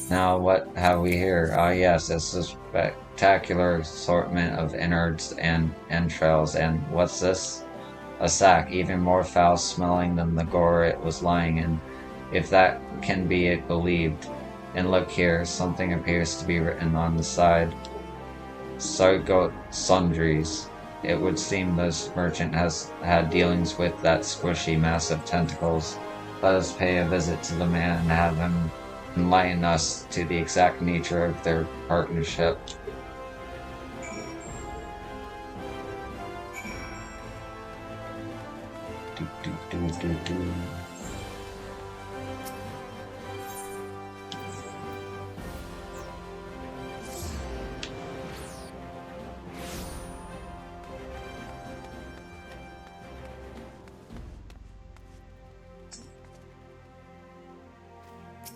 Now, what have we here? Ah, yes, it's a spectacular assortment of innards and entrails. And what's this? A sack, even more foul-smelling than the gore it was lying in, if that can be it believed. And look here, something appears to be written on the side. Sargot Sundries. It would seem this merchant has had dealings with that squishy mass of tentacles. Let us pay a visit to the man and have him enlighten us to the exact nature of their partnership. Do, do, do, do, do.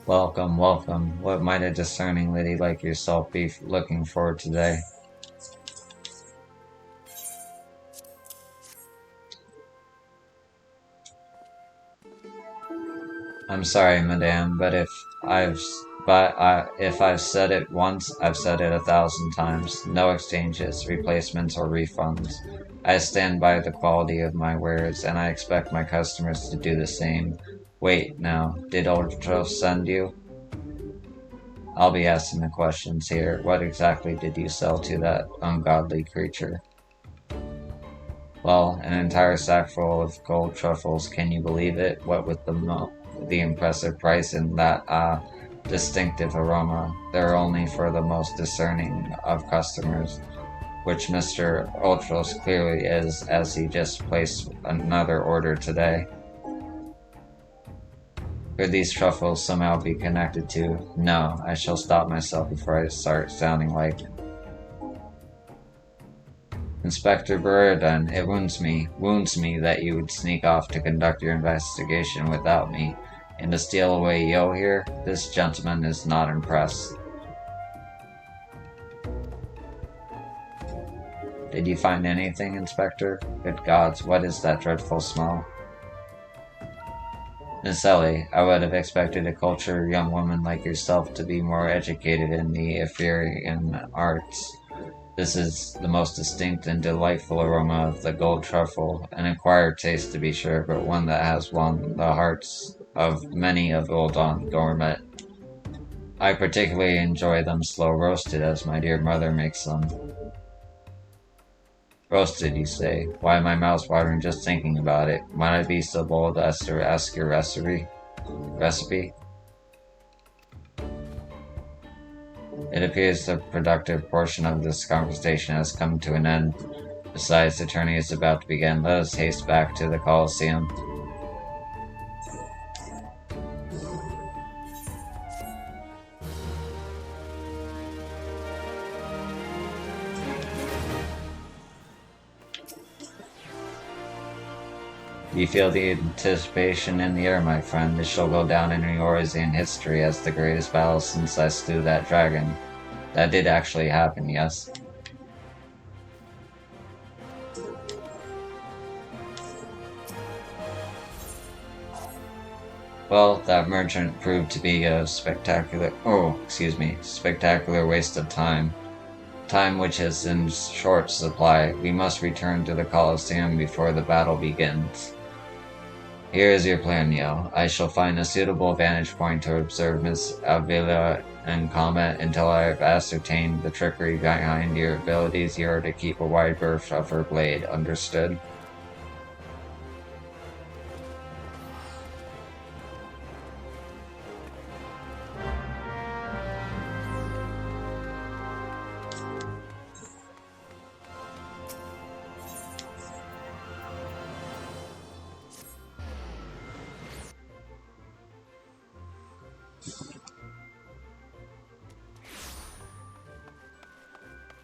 Welcome, welcome. What might a discerning lady like yourself be looking for today? I'm sorry, madame, but if I've said it once, I've said it 1,000 times. No exchanges, replacements, or refunds. I stand by the quality of my wares, and I expect my customers to do the same. Wait, now, did Ultra send you? I'll be asking the questions here. What exactly did you sell to that ungodly creature? Well, an entire sack full of gold truffles, can you believe it? What with the impressive price and that distinctive aroma. They're only for the most discerning of customers, which Mr. Ultros clearly is, as he just placed another order today. Could these truffles somehow be connected to? No, I shall stop myself before I start sounding like Inspector Burden. It wounds me that you would sneak off to conduct your investigation without me, and to steal away Yo here. This gentleman is not impressed. Did you find anything, Inspector? Good gods, what is that dreadful smell? Miss Ellie, I would have expected a cultured young woman like yourself to be more educated in the Ephorian arts. This is the most distinct and delightful aroma of the gold truffle, an acquired taste to be sure, but one that has won the hearts of many of Uldon gourmet. I particularly enjoy them slow roasted, as my dear mother makes them. Roasted, you say? Why, my mouth's watering just thinking about it. Might I be so bold as to ask your recipe? It appears the productive portion of this conversation has come to an end. Besides, the tourney is about to begin. Let us haste back to the Colosseum. You feel the anticipation in the air, my friend. This shall go down in Eorzean history as the greatest battle since I slew that dragon. That did actually happen, yes? Well, that merchant proved to be a spectacular waste of time. Time which is in short supply. We must return to the Colosseum before the battle begins. Here is your plan, Yo. I shall find a suitable vantage point to observe Miss Avila and combat until I have ascertained the trickery behind your abilities. You are to keep a wide berth of her blade. Understood?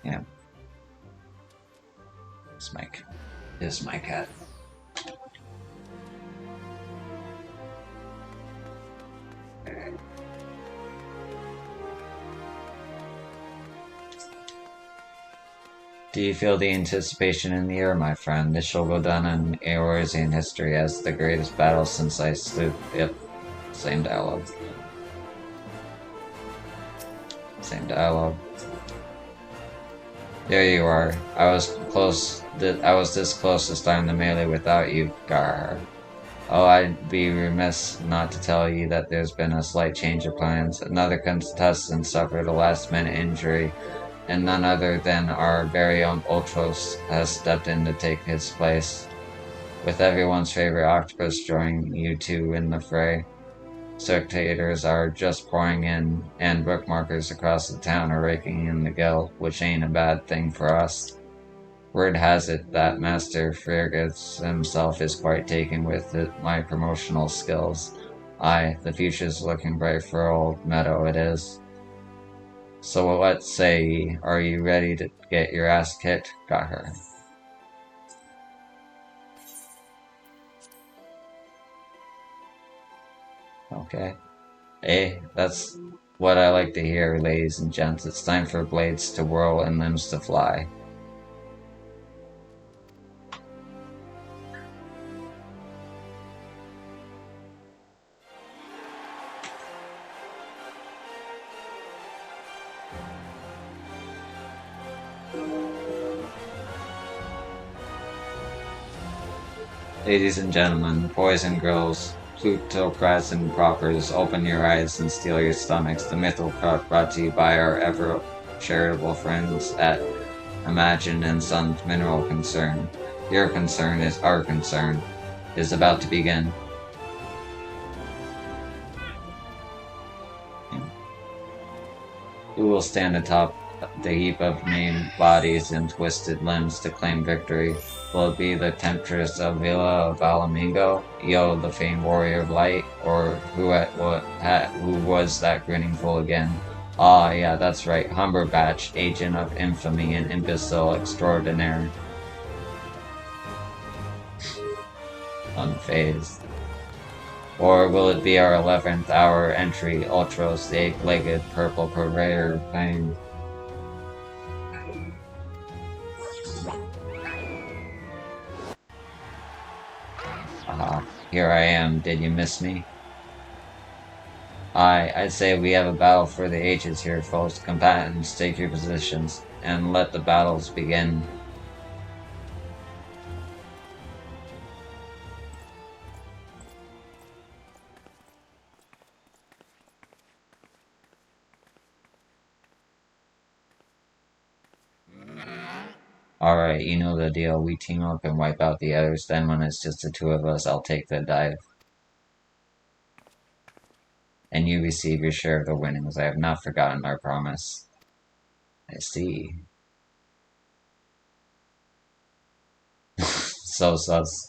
Yeah. This is my cat. Do you feel the anticipation in the air, my friend? This shall go down in Eorzean history as the greatest battle since I slew. Yep, same dialogue. Same dialogue. There you are. I was close. I was this close to starting the melee without you. Gar. Oh, I'd be remiss not to tell you that there's been a slight change of plans. Another contestant suffered a last-minute injury, and none other than our very own Ultros has stepped in to take his place. With everyone's favorite octopus joining you two in the fray, spectators are just pouring in, and bookmarkers across the town are raking in the gil, which ain't a bad thing for us. Word has it that Master Fergus himself is quite taken with my promotional skills. Aye, the future's looking bright for old Meadow, it is. So what say ye? Are you ready to get your ass kicked? Got her. Okay. Hey, that's what I like to hear, ladies and gents. It's time for blades to whirl and limbs to fly. Ladies and gentlemen, boys and girls, plutocrats and paupers, open your eyes and steel your stomachs. The Mythocrat brought to you by our ever charitable friends at Imagine and Sons Mineral Concern. Your concern is our concern. Is about to begin. Who will stand atop the heap of maimed bodies and twisted limbs to claim victory? Will it be the temptress of Villa of Alamingo, Yo, the famed warrior of light, or who was that grinning fool again? Ah, yeah, that's right, Humberbatch, agent of infamy and imbecile extraordinaire. Unfazed. Or will it be our 11th hour entry, Ultros, the eight-legged purple purveyor of pain? Here I am, did you miss me? I'd say we have a battle for the ages here, folks. Combatants, take your positions, and let the battles begin. Alright, you know the deal. We team up and wipe out the others, then when it's just the two of us, I'll take the dive. And you receive your share of the winnings. I have not forgotten our promise. I see. So sus.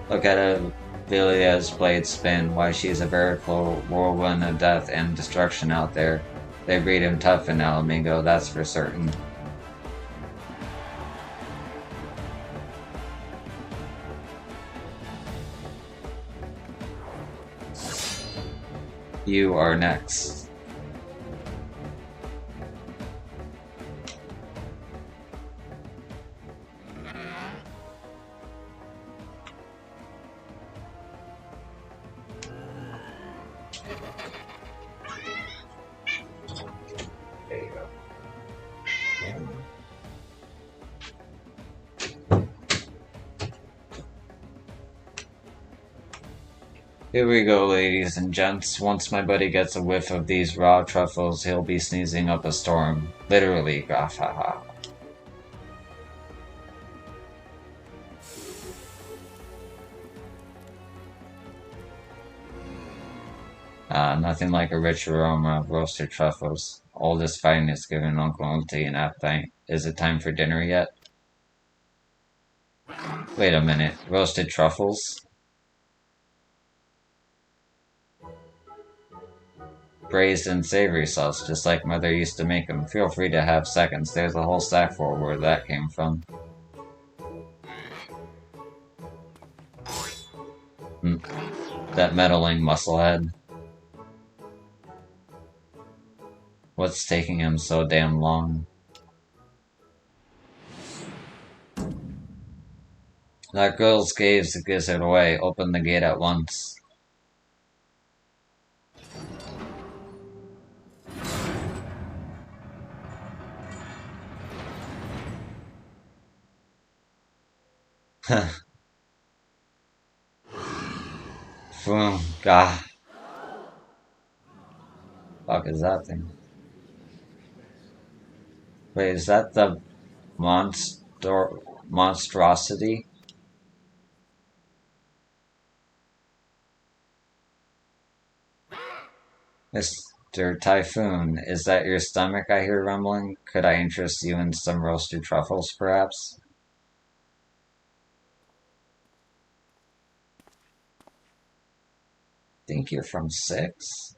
Look at Vilia's blade spin. Why, she's a veritable whirlwind of death and destruction out there. They breed him tough in Alamingo, that's for certain. You are next. There you go. Here we go, ladies and gents. Once my buddy gets a whiff of these raw truffles, he'll be sneezing up a storm. Literally, gahaha. Nothing like a rich aroma of roasted truffles. All this fighting is giving Uncle Unti an appetite. Is it time for dinner yet? Wait a minute, roasted truffles? Braised and savory sauce, just like Mother used to make them. Feel free to have seconds. There's a whole stack for where that came from. That meddling musclehead. What's taking him so damn long? That girl gave the gizzard away. Open the gate at once. Boom. Gah. Fuck is that thing? Wait, is that the monstrosity? Mr. Typhoon, is that your stomach I hear rumbling? Could I interest you in some roasted truffles, perhaps? Think you're from 6?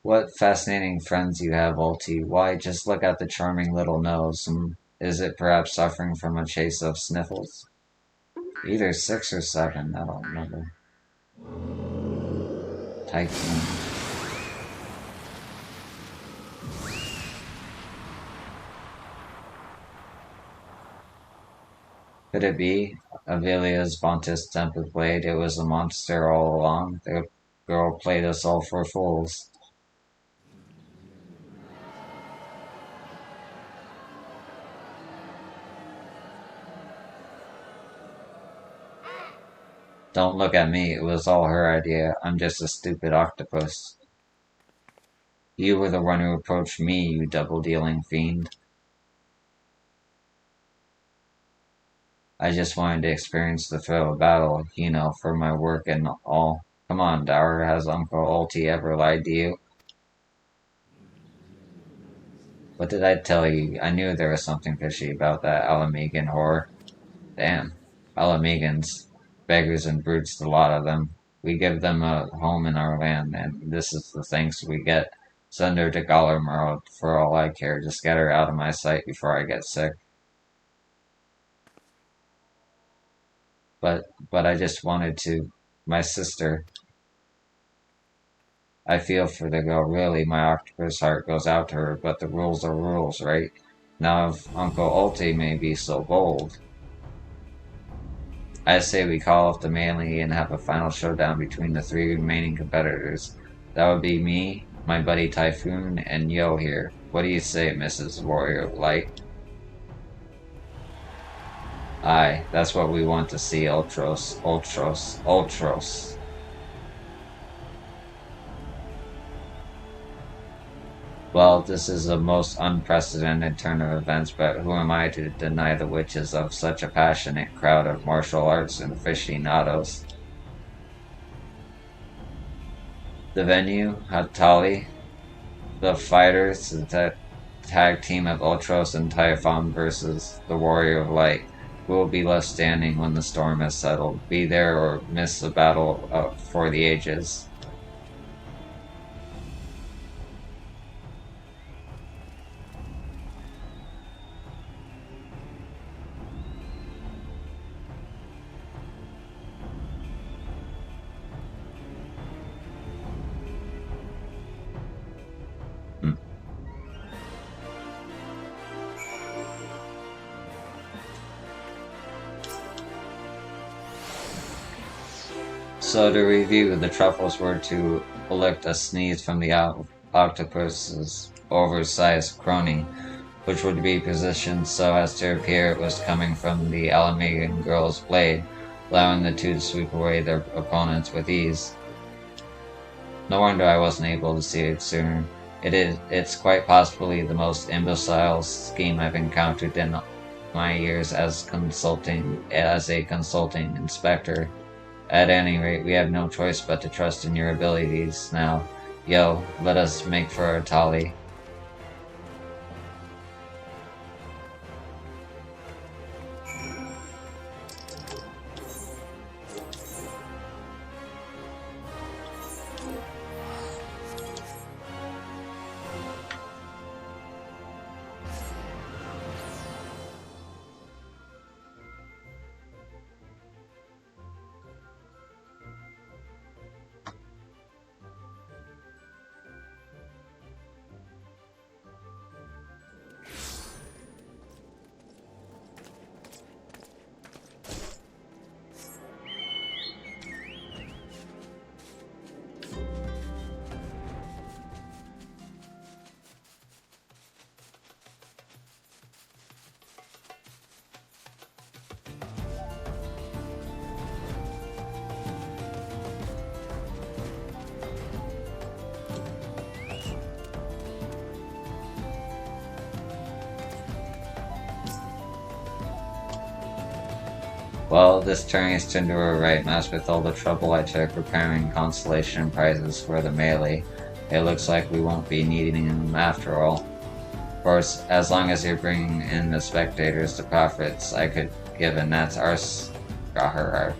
What fascinating friends you have, Ulti. Why, just look at the charming little nose. Is it perhaps suffering from a chase of sniffles? Either 6 or 7, I don't remember. Typhoon. Could it be? Avelia's Vontus Tempest Blade, it was a monster all along. The girl played us all for fools. Don't look at me, it was all her idea. I'm just a stupid octopus. You were the one who approached me, you double-dealing fiend. I just wanted to experience the thrill of battle, you know, for my work and all. Come on, Dower, has Uncle Ulti ever lied to you? What did I tell you? I knew there was something fishy about that Alamegan whore. Damn. Alamegans. Beggars and brutes, the lot of them. We give them a home in our land, and this is the thanks we get. Send her to Gallermerle for all I care. Just get her out of my sight before I get sick. But I just wanted to. My sister. I feel for the girl, really. My octopus heart goes out to her, but the rules are rules, right? Now if Uncle Ulti may be so bold, I say we call off the melee and have a final showdown between the 3 remaining competitors. That would be me, my buddy Typhoon, and Yo here. What do you say, Mrs. Warrior of Light? Aye, that's what we want to see, Ultros, Ultros, Ultros. Well, this is a most unprecedented turn of events, but who am I to deny the wishes of such a passionate crowd of martial arts and aficionados? The venue, Hatali, the fighters, the tag team of Ultros and Typhon versus the Warrior of Light, who will be left standing when the storm has settled. Be there or miss the battle for the ages. So to review, the truffles were to elect a sneeze from the octopus's oversized crony, which would be positioned so as to appear it was coming from the Alamegan girl's blade, allowing the two to sweep away their opponents with ease. No wonder I wasn't able to see it sooner. It's quite possibly the most imbecile scheme I've encountered in my years as a consulting inspector. At any rate, we have no choice but to trust in your abilities. Now, Yo, let us make for our tally. Well, this turns into a right mess with all the trouble I took preparing constellation prizes for the melee. It looks like we won't be needing them after all. Of course, as long as you're bringing in the spectators to profits, I could give a net ars. Now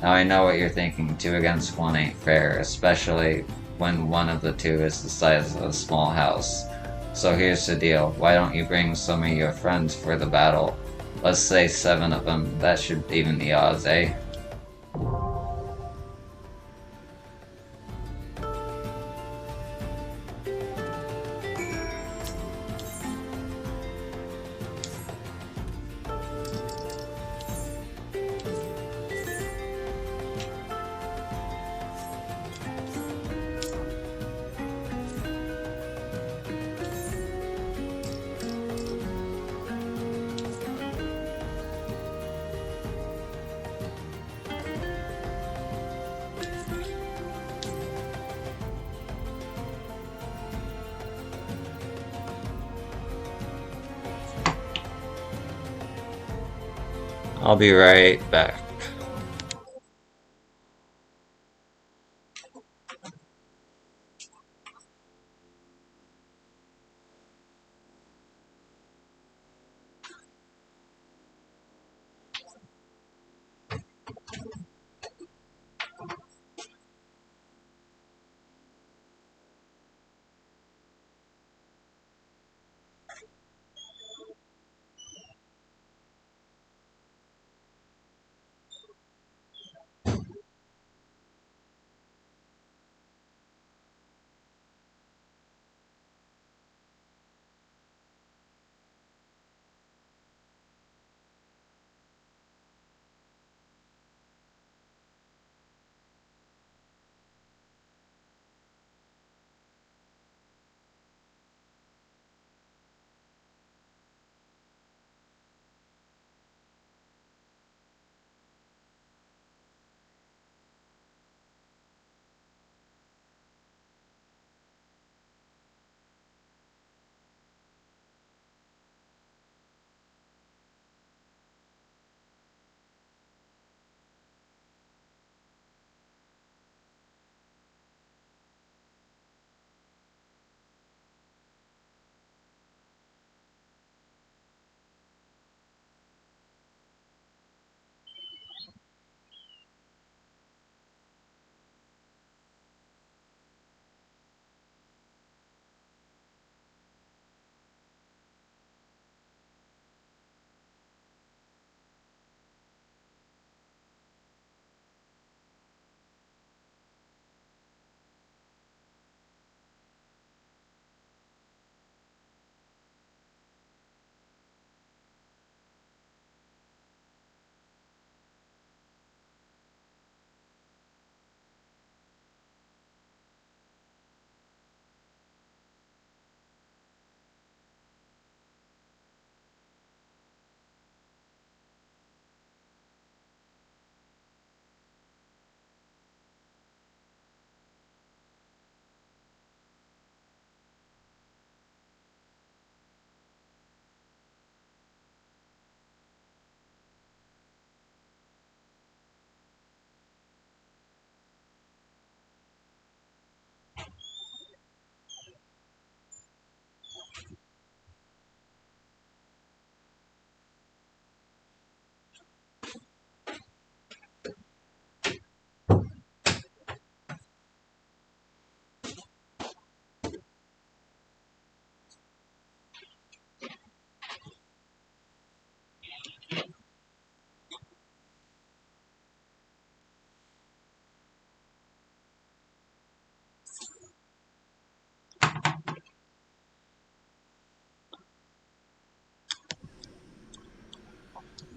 I know what you're thinking, 2 against 1 ain't fair, especially when one of the two is the size of a small house. So here's the deal, why don't you bring some of your friends for the battle? Let's say 7 of them, that should even the odds, eh? I'll be right back.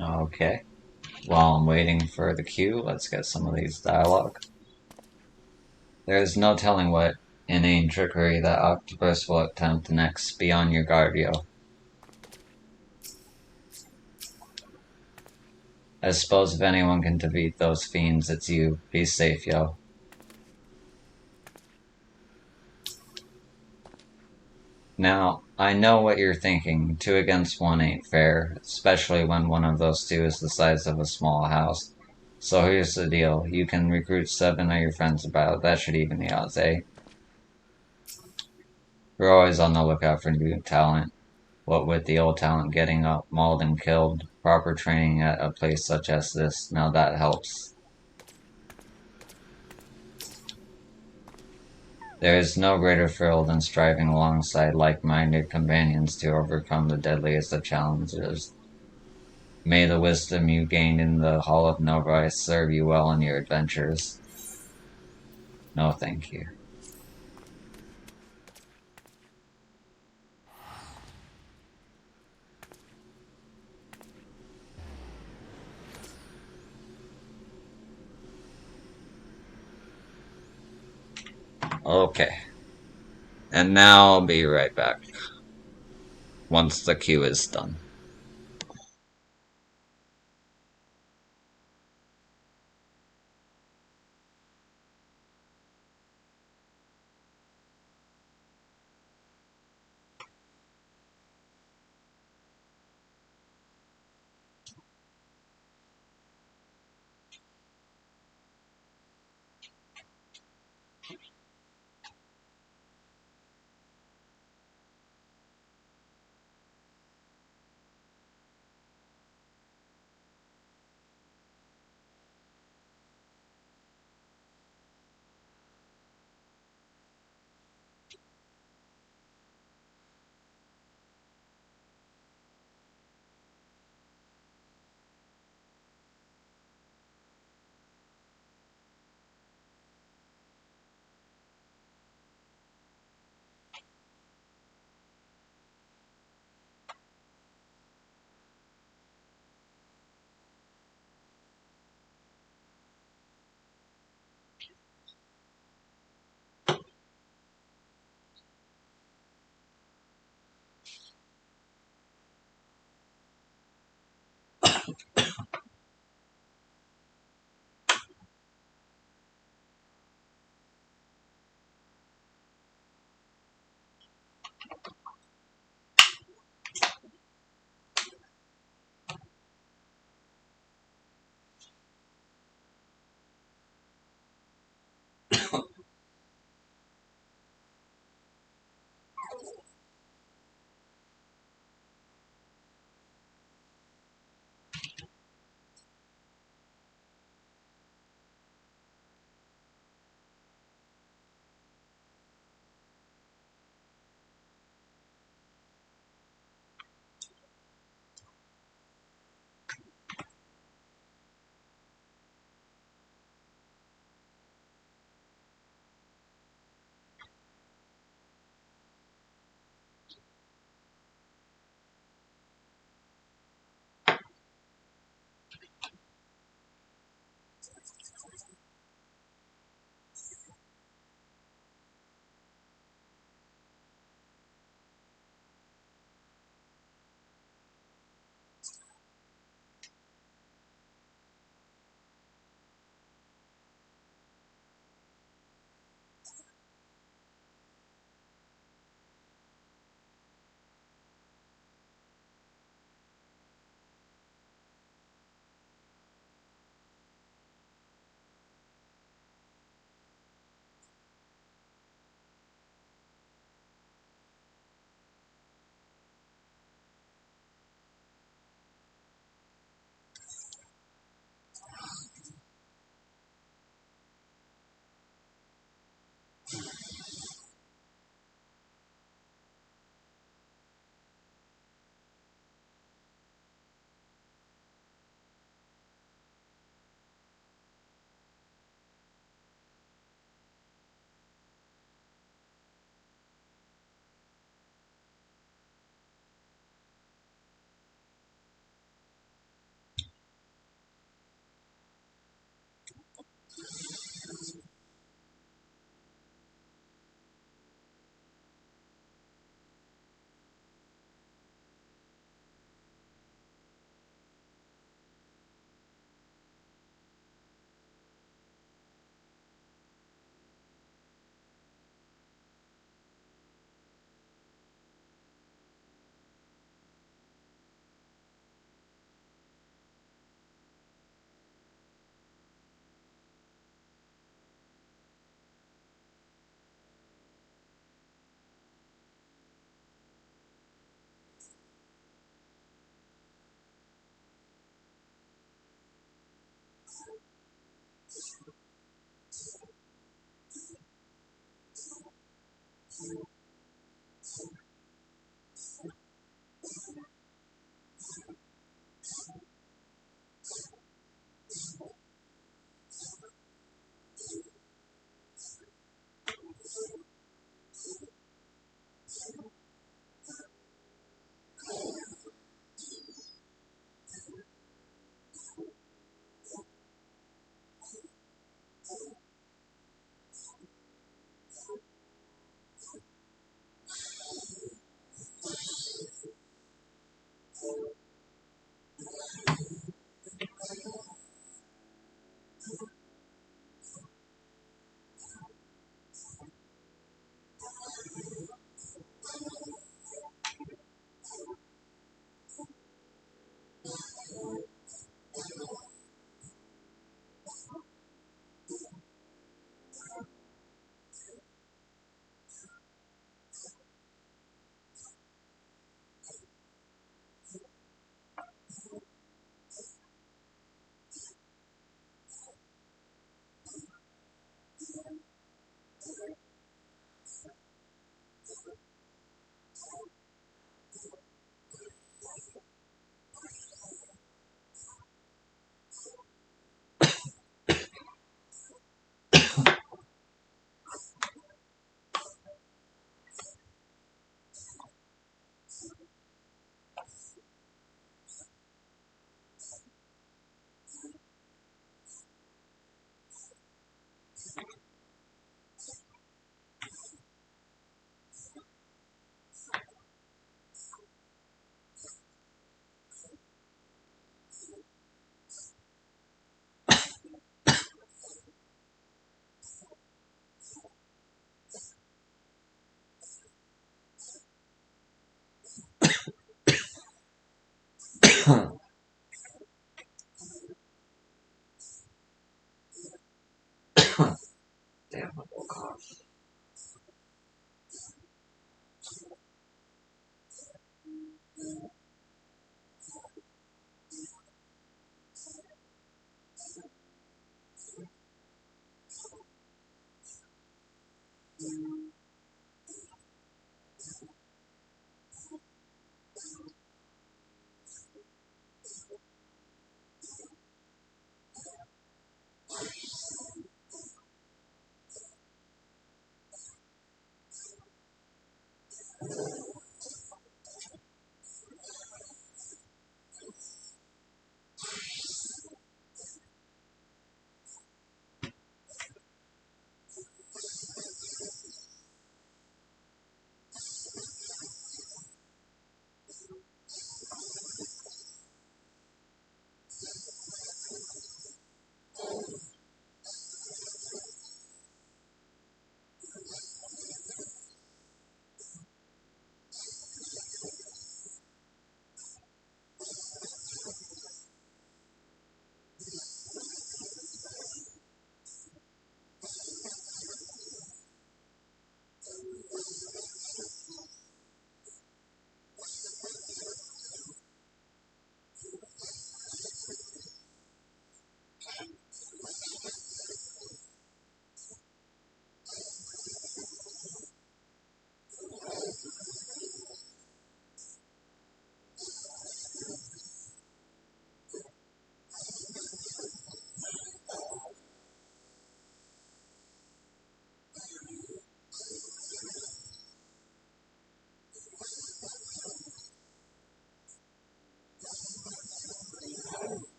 Okay. While I'm waiting for the cue, let's get some of these dialogue. There is no telling what inane trickery that octopus will attempt next. Be on your guard, yo. I suppose if anyone can defeat those fiends, it's you. Be safe, yo. Now, I know what you're thinking. 2 against 1 ain't fair, especially when one of those two is the size of a small house. So here's the deal. You can recruit 7 of your friends about. That should even the odds, eh? We're always on the lookout for new talent. What with the old talent getting up, mauled and killed, proper training at a place such as this, now that helps. There is no greater thrill than striving alongside like-minded companions to overcome the deadliest of challenges. May the wisdom you gained in the Hall of Novice serve you well in your adventures. No, thank you. Okay. And now I'll be right back once the queue is done.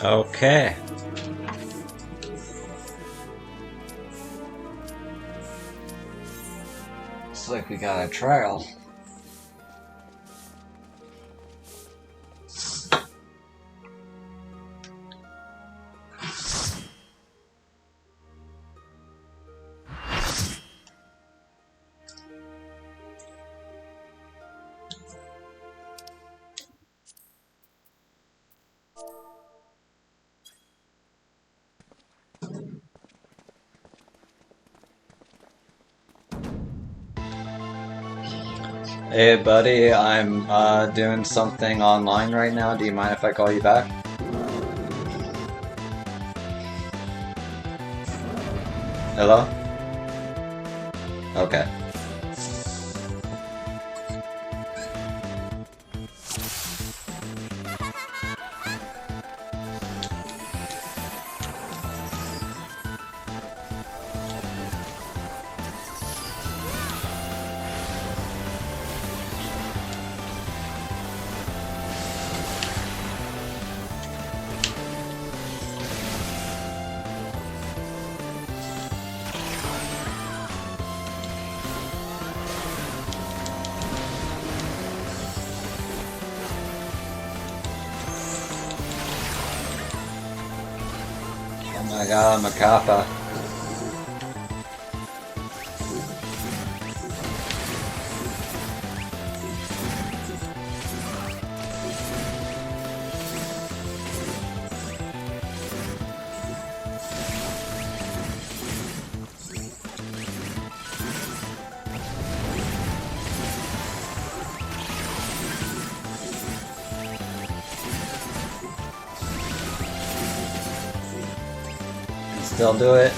Okay. Looks like we got a trial. Hey buddy, I'm doing something online right now. Do you mind if I call you back? Hello? Okay. Oh my god, I'm a kappa. Can still do it.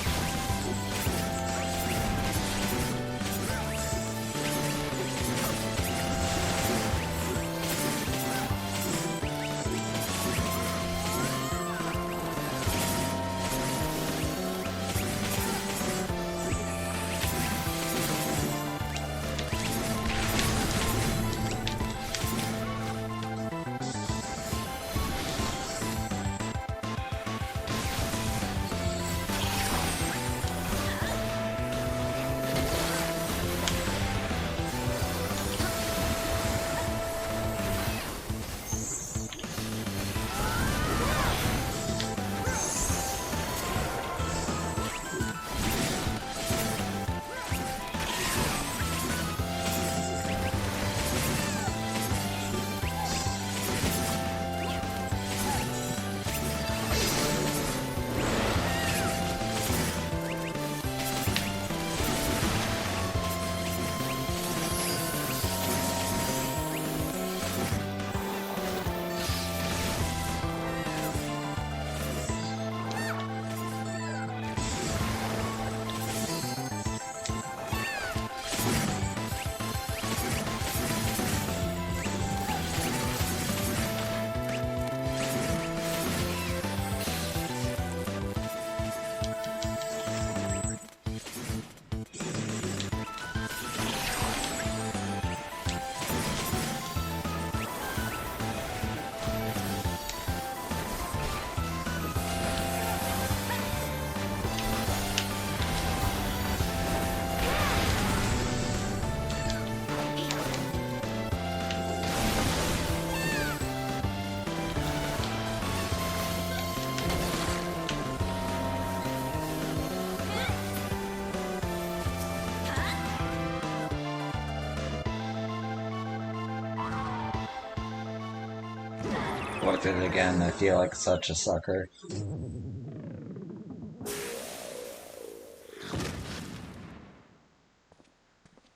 What did it again? I feel like such a sucker.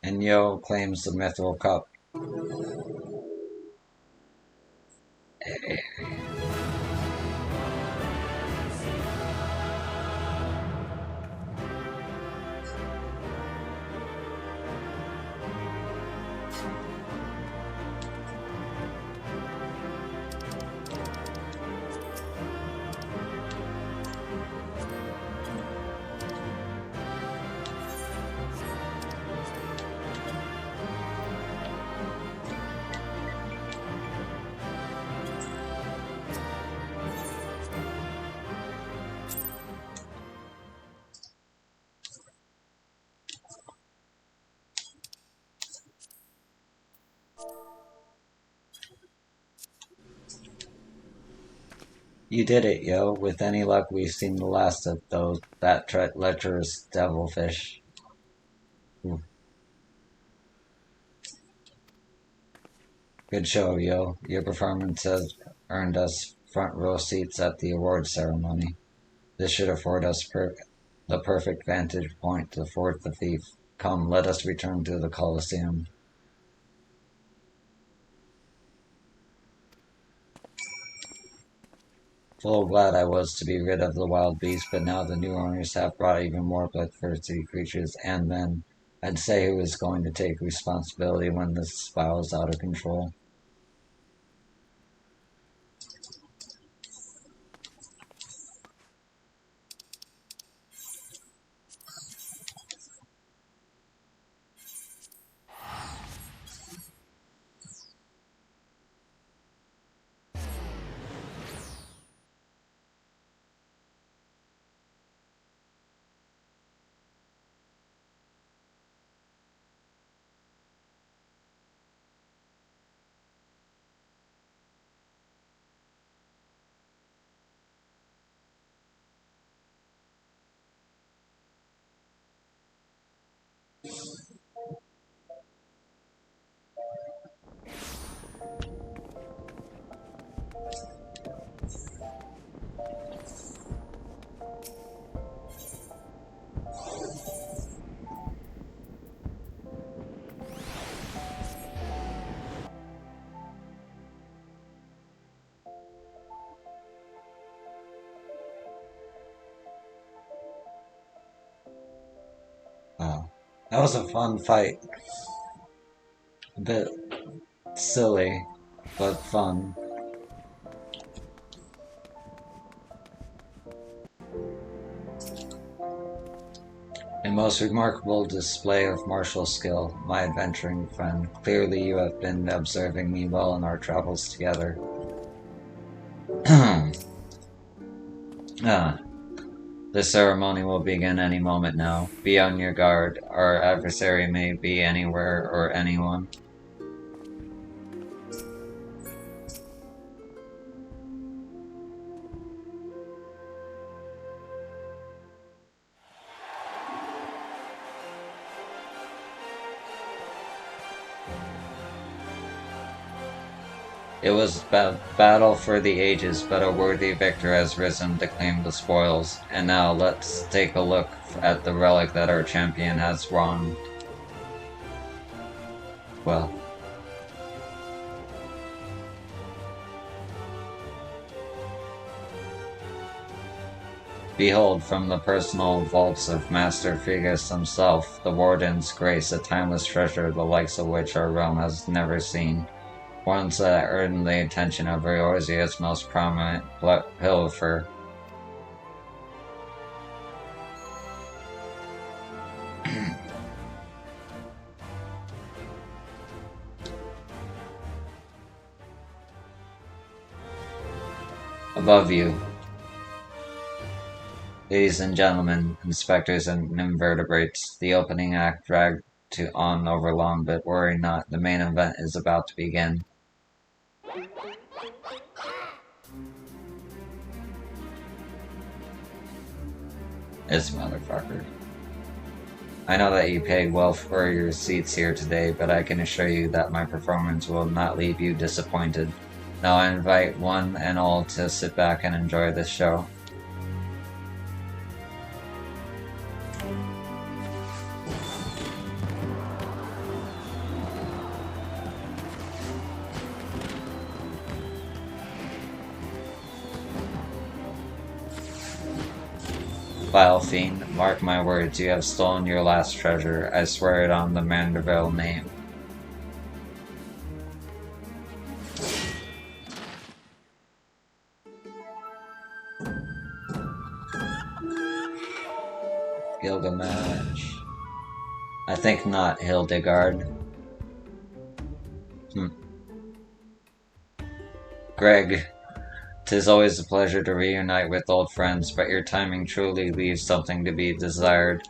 And Yo claims the Mithril Cup. You did it, yo. With any luck, we've seen the last of that lecherous devilfish. Ooh. Good show, yo. Your performance has earned us front row seats at the award ceremony. This should afford us the perfect vantage point to thwart the thief. Come, let us return to the Colosseum. Full glad I was to be rid of the wild beast, but now the new owners have brought even more bloodthirsty creatures and men. I'd say who is going to take responsibility when this spirals out of control. Wow. That was a fun fight. A bit silly, but fun. A most remarkable display of martial skill, my adventuring friend. Clearly you have been observing me well in our travels together. ah, the ceremony will begin any moment now. Be on your guard. Our adversary may be anywhere or anyone. It was battle for the ages, but a worthy victor has risen to claim the spoils. And now let's take a look at the relic that our champion has won. Well. Behold, from the personal vaults of Master Figus himself, the Warden's grace, a timeless treasure the likes of which our realm has never seen. Ones that earned the attention of Eorzea's most prominent pilfer. Above you, ladies and gentlemen, inspectors and invertebrates, the opening act dragged on over long, but worry not, the main event is about to begin. This motherfucker. I know that you paid well for your seats here today, but I can assure you that my performance will not leave you disappointed. Now I invite one and all to sit back and enjoy this show. Vile fiend, mark my words, you have stolen your last treasure. I swear it on the Manderville name. Gilgamesh. I think not, Hildegard. Greg. 'Tis always a pleasure to reunite with old friends, but your timing truly leaves something to be desired.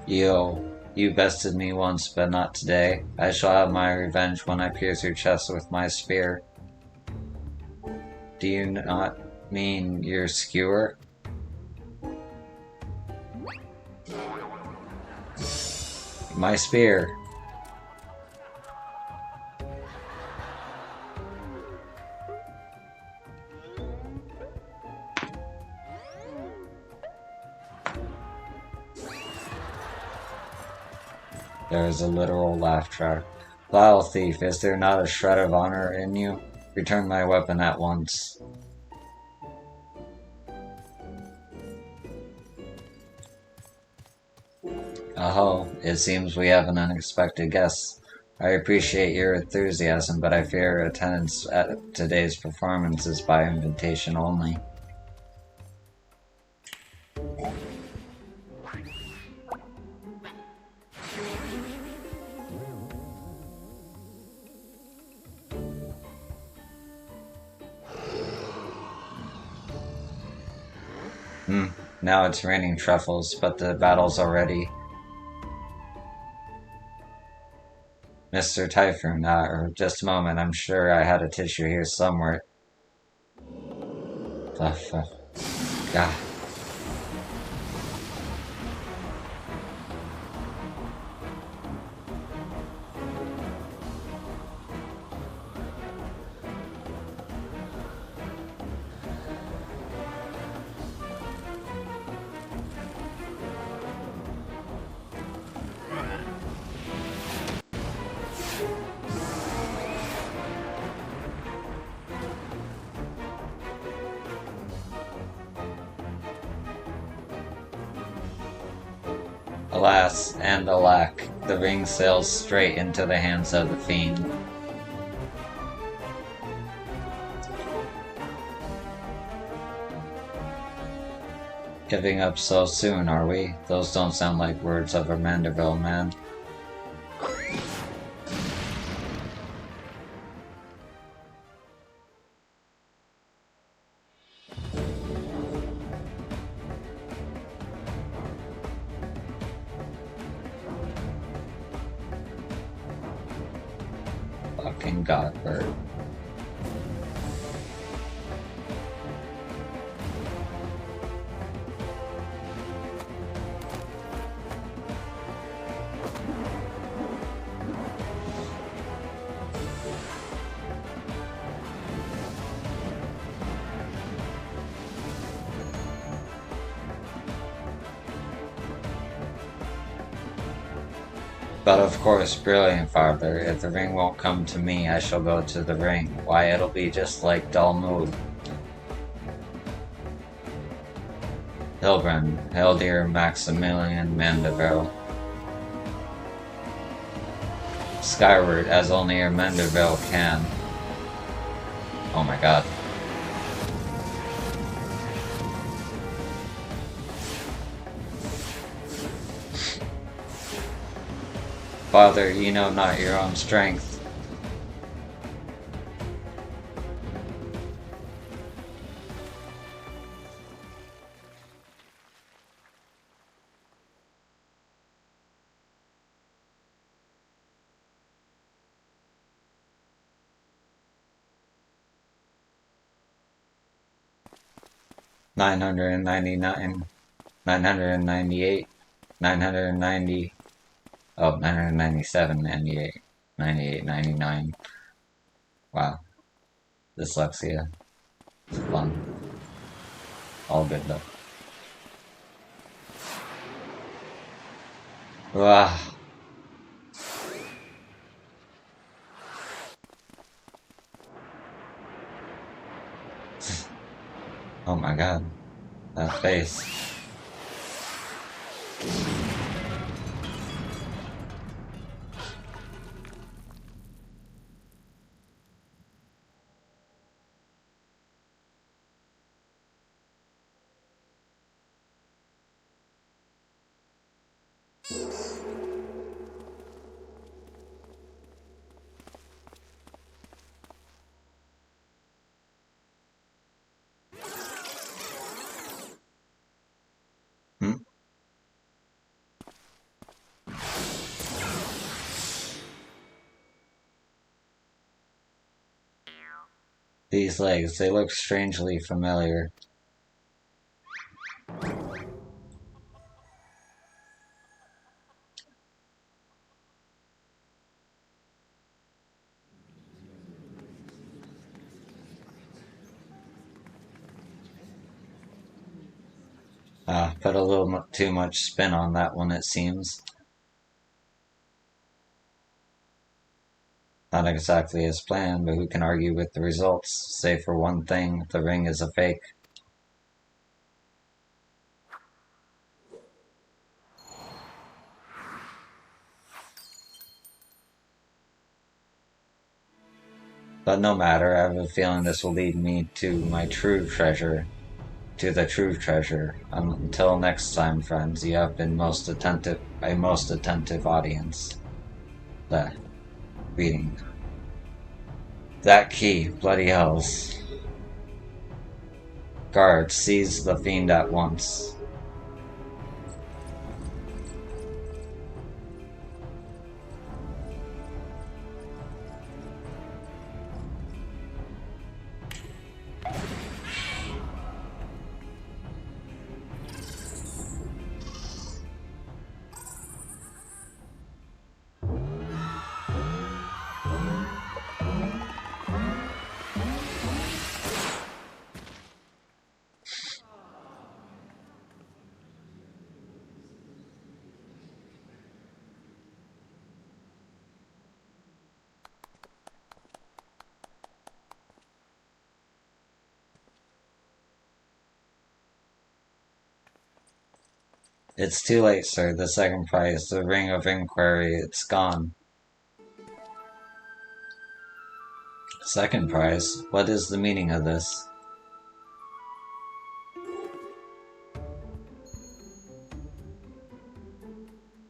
You bested me once, but not today. I shall have my revenge when I pierce your chest with my spear. Do you not mean your skewer? My spear. There is a literal laugh track. Vile thief, is there not a shred of honor in you? Return my weapon at once. Oh, it seems we have an unexpected guest. I appreciate your enthusiasm, but I fear attendance at today's performance is by invitation only. Now it's raining truffles, but the battle's already. Mr. Typhoon, just a moment, I'm sure I had a tissue here somewhere. God. Alas and alack, the ring sails straight into the hands of the fiend. Giving up so soon, are we? Those don't sound like words of a Mandeville man. Fucking Godbird. But of course, brilliant father, if the ring won't come to me, I shall go to the ring. Why, it'll be just like Dalmud. Hildebrand, hail dear Maximilian Mandeville. Skyward, as only your Mandeville can. Oh my god. Father, you know not your own strength. Nine hundred and 998, 990, oh, 997, 98, 98, 99. Wow. Dyslexia. It's fun. All good though. Wow. Oh my god. That face. Hmm? These legs, they look strangely familiar. Put a little too much spin on that one, it seems. Not exactly as planned, but who can argue with the results? Say for one thing, the ring is a fake. But no matter, I have a feeling this will lead me to my true treasure. To the true treasure. Until next time, friends, you have been a most attentive audience. The reading. That key, bloody hells. Guard, seize the fiend at once. It's too late, sir. The second prize, the Ring of Inquiry, it's gone. Second prize? What is the meaning of this?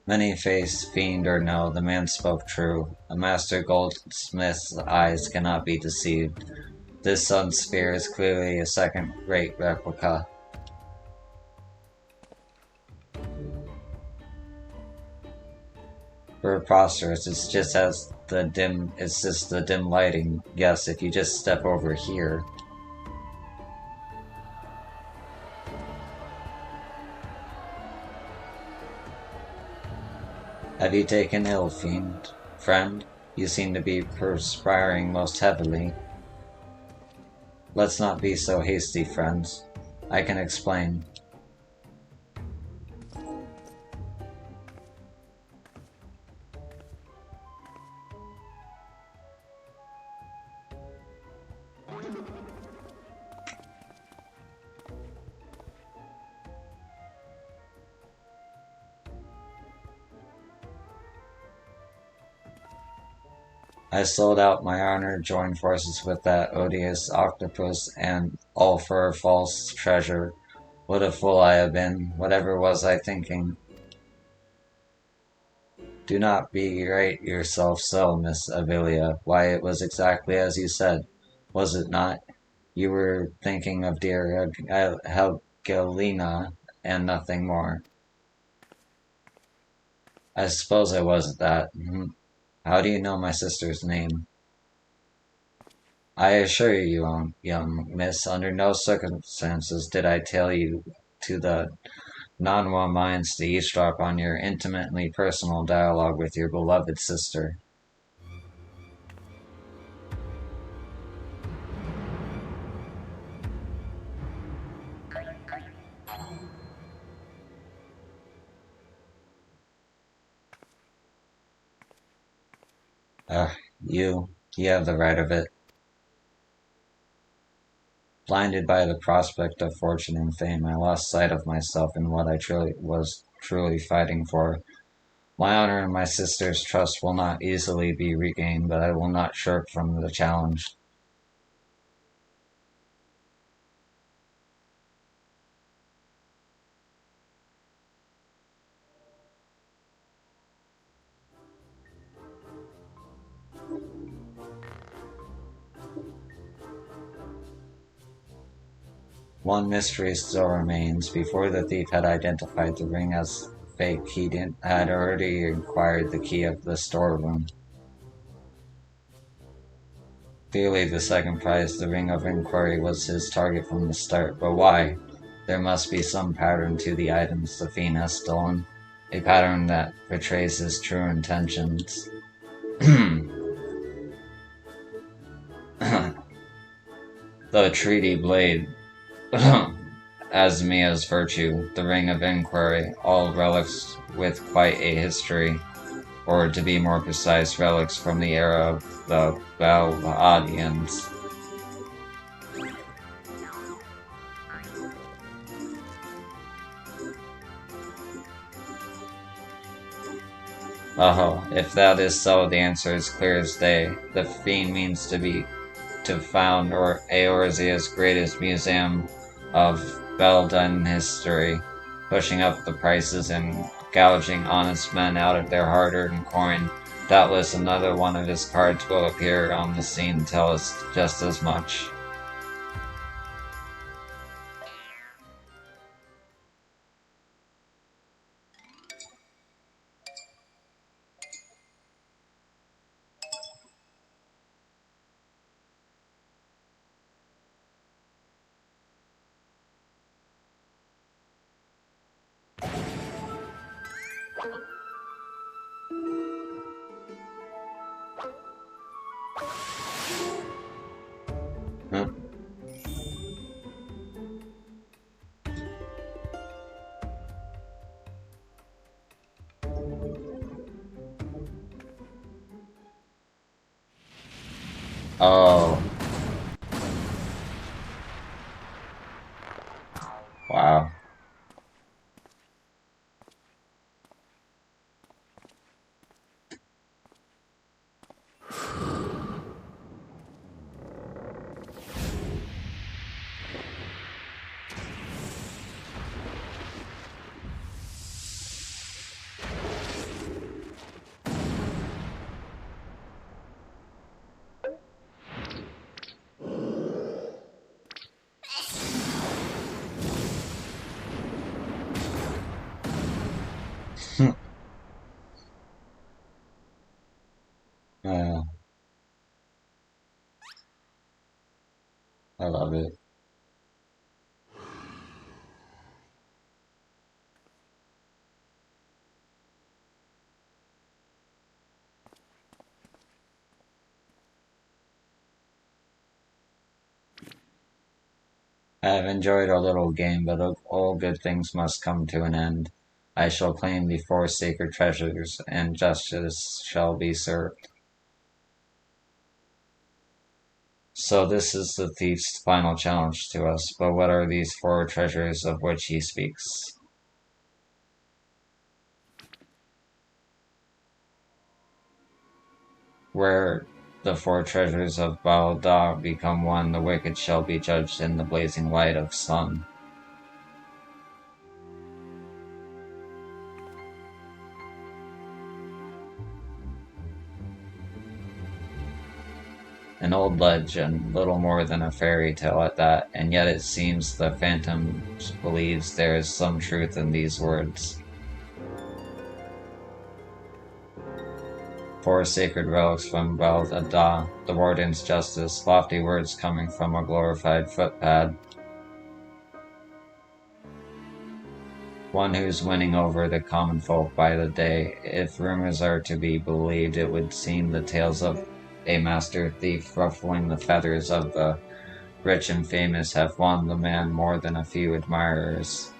Many-faced fiend or no, the man spoke true. A master goldsmith's eyes cannot be deceived. This sun sphere is clearly a second-rate replica. Preposterous, it's just the dim lighting. Yes, if you just step over here. Have you taken ill, fiend? Friend, you seem to be perspiring most heavily. Let's not be so hasty, friends. I can explain. I sold out my honor, joined forces with that odious octopus, and all for a false treasure. What a fool I have been. Whatever was I thinking? Do not berate yourself so, Miss Avilia. Why, it was exactly as you said, was it not? You were thinking of dear Helgelina and nothing more. I suppose I was at that. How do you know my sister's name? I assure you, young miss, under no circumstances did I tell you to the non-well minds to eavesdrop on your intimately personal dialogue with your beloved sister. You have the right of it. Blinded by the prospect of fortune and fame, I lost sight of myself and what I was truly fighting for. My honor and my sister's trust will not easily be regained, but I will not shirk from the challenge. One mystery still remains. Before the thief had identified the ring as fake, he had already acquired the key of the storeroom. Clearly the second prize, the Ring of Inquiry, was his target from the start, but why? There must be some pattern to the items the fiend has stolen. A pattern that betrays his true intentions. The treaty blade, Asmia's virtue, the Ring of Inquiry, all relics with quite a history, or to be more precise, relics from the era of the Baladians. Oh, if that is so, the answer is clear as day. The fiend means to found Eorzea's greatest museum of Belden history, pushing up the prices and gouging honest men out of their hard-earned coin. Doubtless another one of his cards will appear on the scene to tell us just as much. Huh? Oh, wow. uh, I love it. I have enjoyed our little game, but all good things must come to an end. I shall claim the four sacred treasures, and justice shall be served. So this is the thief's final challenge to us, but what are these four treasures of which he speaks? Where the four treasures of Balda become one, the wicked shall be judged in the blazing light of sun. An old legend, little more than a fairy tale at that, and yet it seems the phantom believes there is some truth in these words. Four sacred relics from Balda, the warden's justice, lofty words coming from a glorified footpad. One who's winning over the common folk by the day. If rumors are to be believed, it would seem the tales of a master thief ruffling the feathers of the rich and famous have won the man more than a few admirers.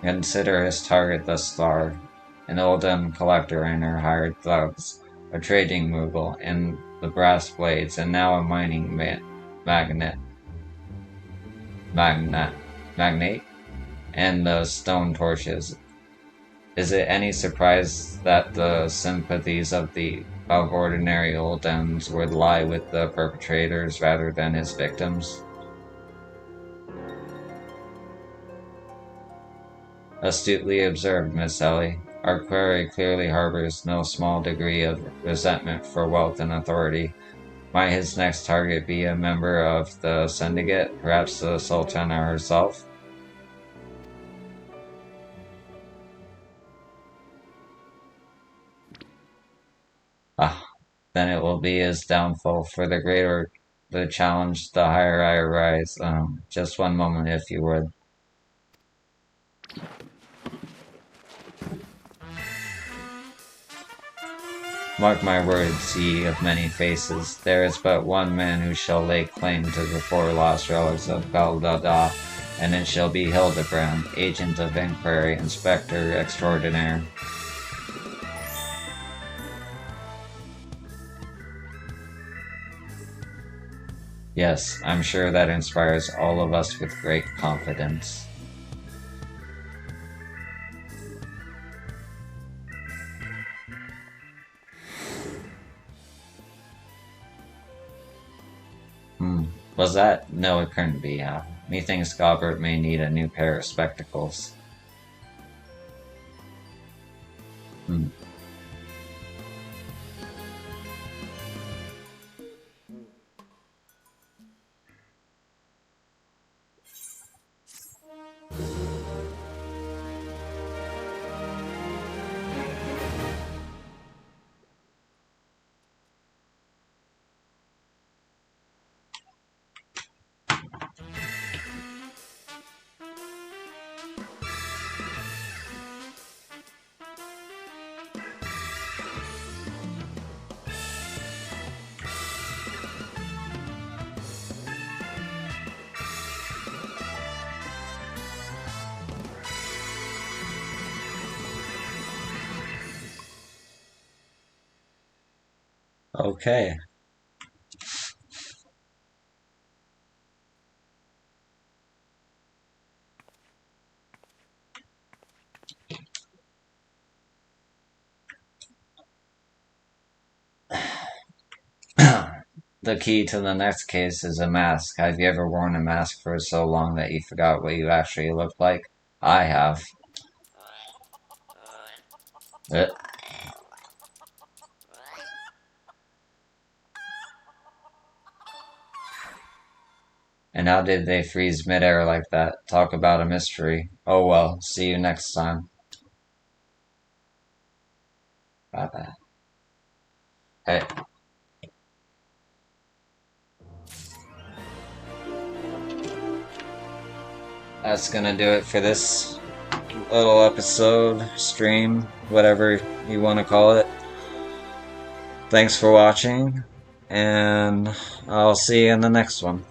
Consider his target thus far: an Oldham collector and her hired thugs, a trading mogul in the brass blades, and now a mining magnate, magnate, and the stone torches. Is it any surprise that the sympathies of ordinary Oldhams would lie with the perpetrators rather than his victims? Astutely observed, Miss Ellie. Our query clearly harbors no small degree of resentment for wealth and authority. Might his next target be a member of the syndicate, perhaps the Sultana herself? Ah, then it will be his downfall. For the greater the challenge, the higher I rise. Just one moment, if you would. Mark my words, ye of many faces, there is but one man who shall lay claim to the four lost relics of Galdada, and it shall be Hildebrand, agent of inquiry, inspector extraordinaire. Yes, I'm sure that inspires all of us with great confidence. Was that? No, it couldn't be. Methinks Gobert may need a new pair of spectacles. Hmm. Okay. The key to the next case is a mask. Have you ever worn a mask for so long that you forgot what you actually look like? I have. Uh, And how did they freeze midair like that? Talk about a mystery. Oh well, see you next time. Bye bye. Hey, that's gonna do it for this little episode, stream, whatever you want to call it. Thanks for watching, and I'll see you in the next one.